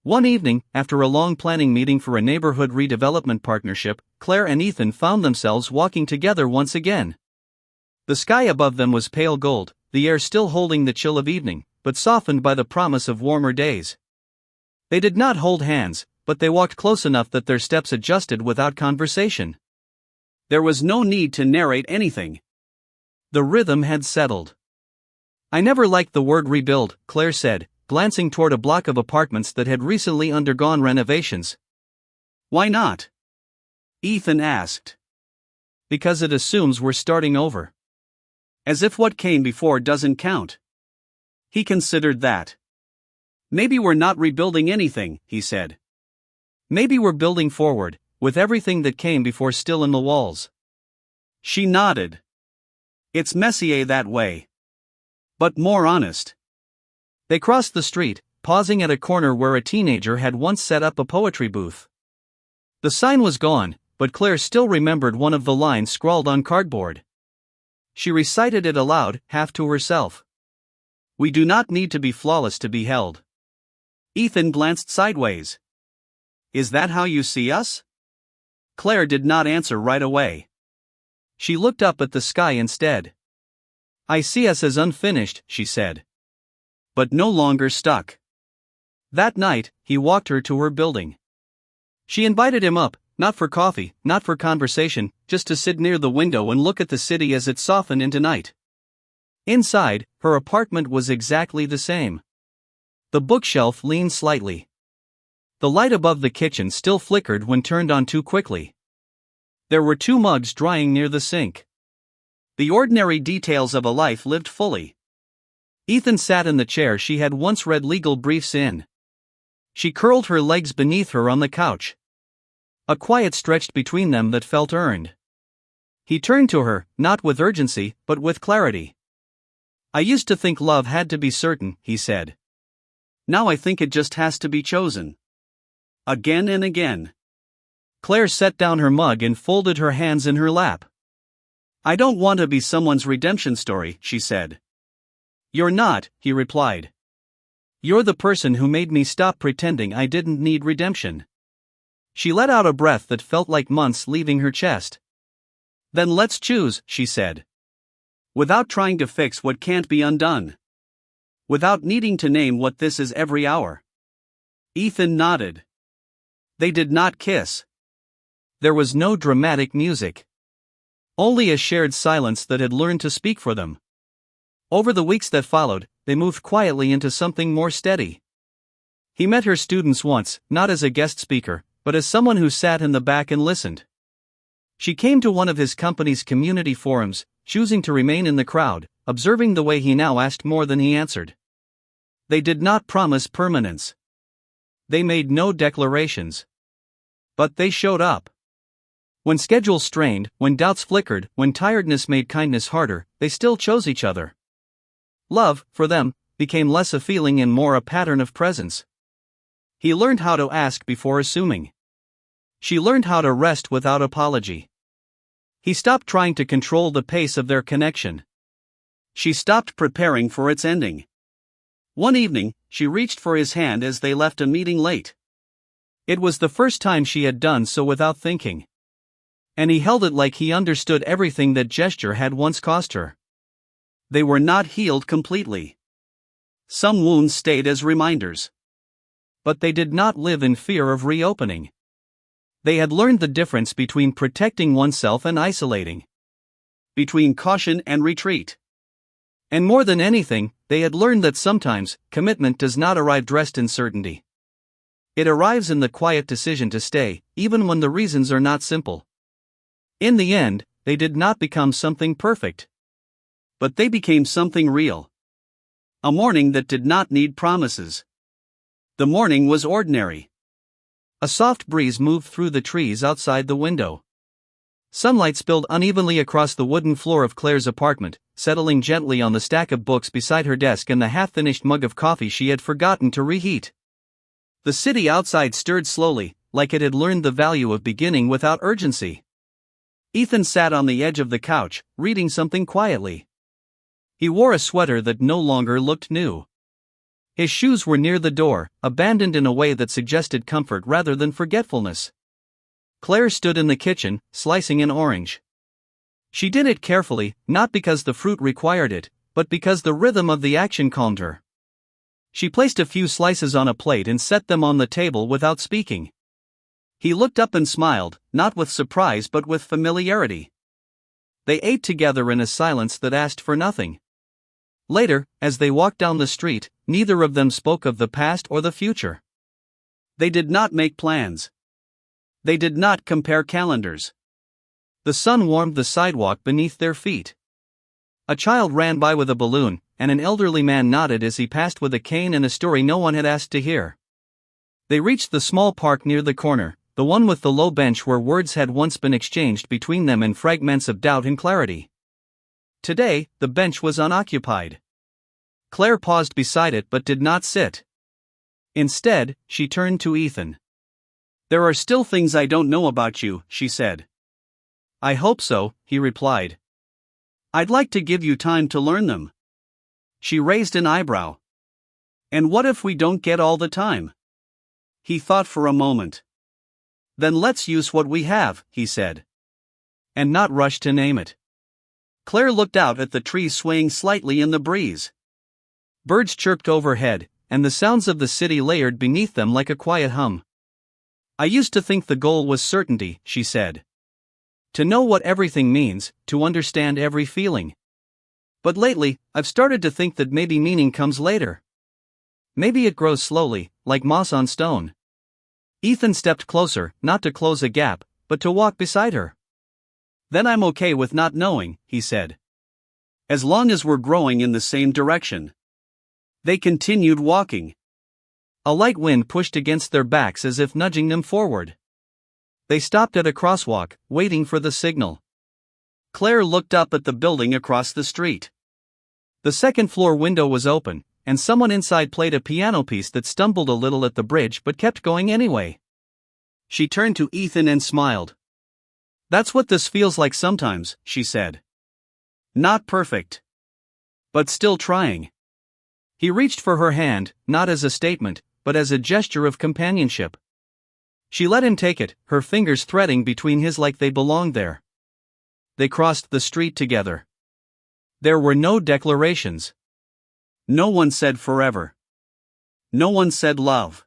One evening, after a long planning meeting for a neighborhood redevelopment partnership, Claire and Ethan found themselves walking together once again. The sky above them was pale gold, the air still holding the chill of evening, but softened by the promise of warmer days. They did not hold hands, but they walked close enough that their steps adjusted without conversation. There was no need to narrate anything. The rhythm had settled. I never liked the word rebuild, Claire said, glancing toward a block of apartments that had recently undergone renovations. Why not? Ethan asked. Because it assumes we're starting over. As if what came before doesn't count. He considered that. Maybe we're not rebuilding anything, he said. Maybe we're building forward, with everything that came before still in the walls. She nodded. It's messier that way. But more honest. They crossed the street, pausing at a corner where a teenager had once set up a poetry booth. The sign was gone, but Claire still remembered one of the lines scrawled on cardboard. She recited it aloud, half to herself. We do not need to be flawless to be held. Ethan glanced sideways. Is that how you see us? Claire did not answer right away. She looked up at the sky instead. I see us as unfinished, she said. but no longer stuck. That night, he walked her to her building. She invited him up, not for coffee, not for conversation, just to sit near the window and look at the city as it softened into night. Inside, her apartment was exactly the same. The bookshelf leaned slightly. The light above the kitchen still flickered when turned on too quickly. There were 2 mugs drying near the sink. The ordinary details of a life lived fully. Ethan sat in the chair she had once read legal briefs in. She curled her legs beneath her on the couch. A quiet stretched between them that felt earned. He turned to her, not with urgency, but with clarity. "I used to think love had to be certain," he said. "Now I think it just has to be chosen. Again and again." Claire set down her mug and folded her hands in her lap. "I don't want to be someone's redemption story," she said. "You're not," he replied. "You're the person who made me stop pretending I didn't need redemption." She let out a breath that felt like months leaving her chest. "Then let's choose," she said. "Without trying to fix what can't be undone. Without needing to name what this is every hour." Ethan nodded. They did not kiss. There was no dramatic music. Only a shared silence that had learned to speak for them. Over the weeks that followed, they moved quietly into something more steady. He met her students once, not as a guest speaker, but as someone who sat in the back and listened. She came to one of his company's community forums, choosing to remain in the crowd, observing the way he now asked more than he answered. They did not promise permanence. They made no declarations. But they showed up. When schedules strained, when doubts flickered, when tiredness made kindness harder, they still chose each other. Love, for them, became less a feeling and more a pattern of presence. He learned how to ask before assuming. She learned how to rest without apology. He stopped trying to control the pace of their connection. She stopped preparing for its ending. One evening, she reached for his hand as they left a meeting late. It was the first time she had done so without thinking. And he held it like he understood everything that gesture had once cost her. They were not healed completely. Some wounds stayed as reminders. But they did not live in fear of reopening. They had learned the difference between protecting oneself and isolating. Between caution and retreat. And more than anything, they had learned that sometimes, commitment does not arrive dressed in certainty. It arrives in the quiet decision to stay, even when the reasons are not simple. In the end, they did not become something perfect. But they became something real. A morning that did not need promises. The morning was ordinary. A soft breeze moved through the trees outside the window. Sunlight spilled unevenly across the wooden floor of Claire's apartment, settling gently on the stack of books beside her desk and the half-finished mug of coffee she had forgotten to reheat. The city outside stirred slowly, like it had learned the value of beginning without urgency. Ethan sat on the edge of the couch, reading something quietly. He wore a sweater that no longer looked new. His shoes were near the door, abandoned in a way that suggested comfort rather than forgetfulness. Claire stood in the kitchen, slicing an orange. She did it carefully, not because the fruit required it, but because the rhythm of the action calmed her. She placed a few slices on a plate and set them on the table without speaking. He looked up and smiled, not with surprise but with familiarity. They ate together in a silence that asked for nothing. Later, as they walked down the street, neither of them spoke of the past or the future. They did not make plans. They did not compare calendars. The sun warmed the sidewalk beneath their feet. A child ran by with a balloon, and an elderly man nodded as he passed with a cane and a story no one had asked to hear. They reached the small park near the corner, the one with the low bench where words had once been exchanged between them in fragments of doubt and clarity. Today, the bench was unoccupied. Claire paused beside it but did not sit. Instead, she turned to Ethan. "There are still things I don't know about you," she said. "I hope so," he replied. "I'd like to give you time to learn them." She raised an eyebrow. "And what if we don't get all the time?" He thought for a moment. "Then let's use what we have," he said. "And not rush to name it." Claire looked out at the trees swaying slightly in the breeze. Birds chirped overhead, and the sounds of the city layered beneath them like a quiet hum. I used to think the goal was certainty, she said. To know what everything means, to understand every feeling. But lately, I've started to think that maybe meaning comes later. Maybe it grows slowly, like moss on stone. Ethan stepped closer, not to close a gap, but to walk beside her. Then I'm okay with not knowing, he said. As long as we're growing in the same direction. They continued walking. A light wind pushed against their backs as if nudging them forward. They stopped at a crosswalk, waiting for the signal. Claire looked up at the building across the street. The second-floor window was open, and someone inside played a piano piece that stumbled a little at the bridge but kept going anyway. She turned to Ethan and smiled. That's what this feels like sometimes, she said. Not perfect. But still trying. He reached for her hand, not as a statement, but as a gesture of companionship. She let him take it, her fingers threading between his like they belonged there. They crossed the street together. There were no declarations. No one said forever. No one said love.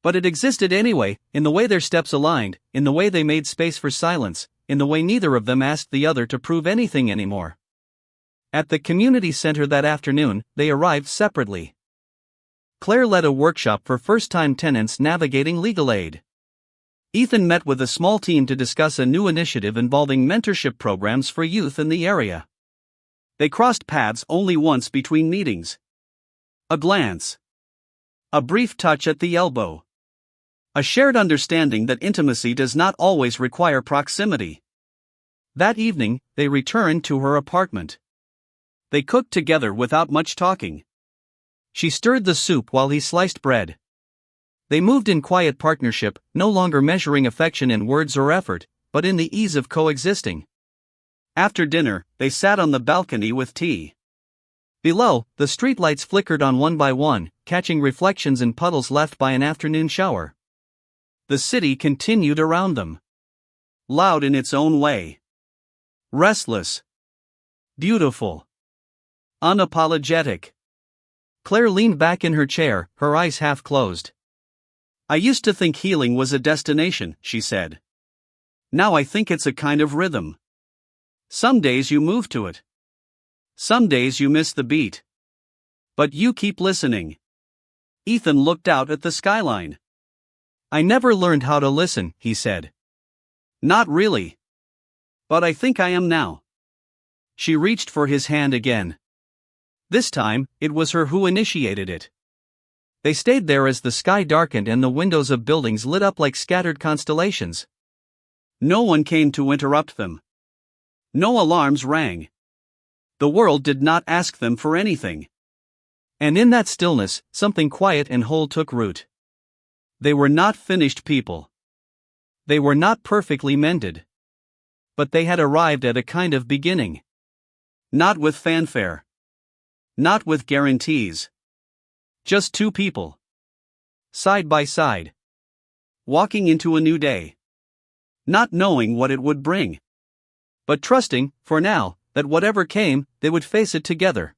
But it existed anyway, in the way their steps aligned, in the way they made space for silence, in the way neither of them asked the other to prove anything anymore. At the community center that afternoon, they arrived separately. Claire led a workshop for first-time tenants navigating legal aid. Ethan met with a small team to discuss a new initiative involving mentorship programs for youth in the area. They crossed paths only once between meetings. A glance. A brief touch at the elbow. A shared understanding that intimacy does not always require proximity. That evening, they returned to her apartment. They cooked together without much talking. She stirred the soup while he sliced bread. They moved in quiet partnership, no longer measuring affection in words or effort, but in the ease of coexisting. After dinner, they sat on the balcony with tea. Below, the streetlights flickered on one by one, catching reflections in puddles left by an afternoon shower. The city continued around them. Loud in its own way. Restless. Beautiful. Unapologetic. Claire leaned back in her chair, her eyes half closed. I used to think healing was a destination, she said. Now I think it's a kind of rhythm. Some days you move to it. Some days you miss the beat. But you keep listening. Ethan looked out at the skyline. I never learned how to listen, he said. Not really. But I think I am now. She reached for his hand again. This time, it was her who initiated it. They stayed there as the sky darkened and the windows of buildings lit up like scattered constellations. No one came to interrupt them. No alarms rang. The world did not ask them for anything. And in that stillness, something quiet and whole took root. They were not finished people. They were not perfectly mended. But they had arrived at a kind of beginning. Not with fanfare. Not with guarantees. Just two people. Side by side. Walking into a new day. Not knowing what it would bring. But trusting, for now, that whatever came, they would face it together.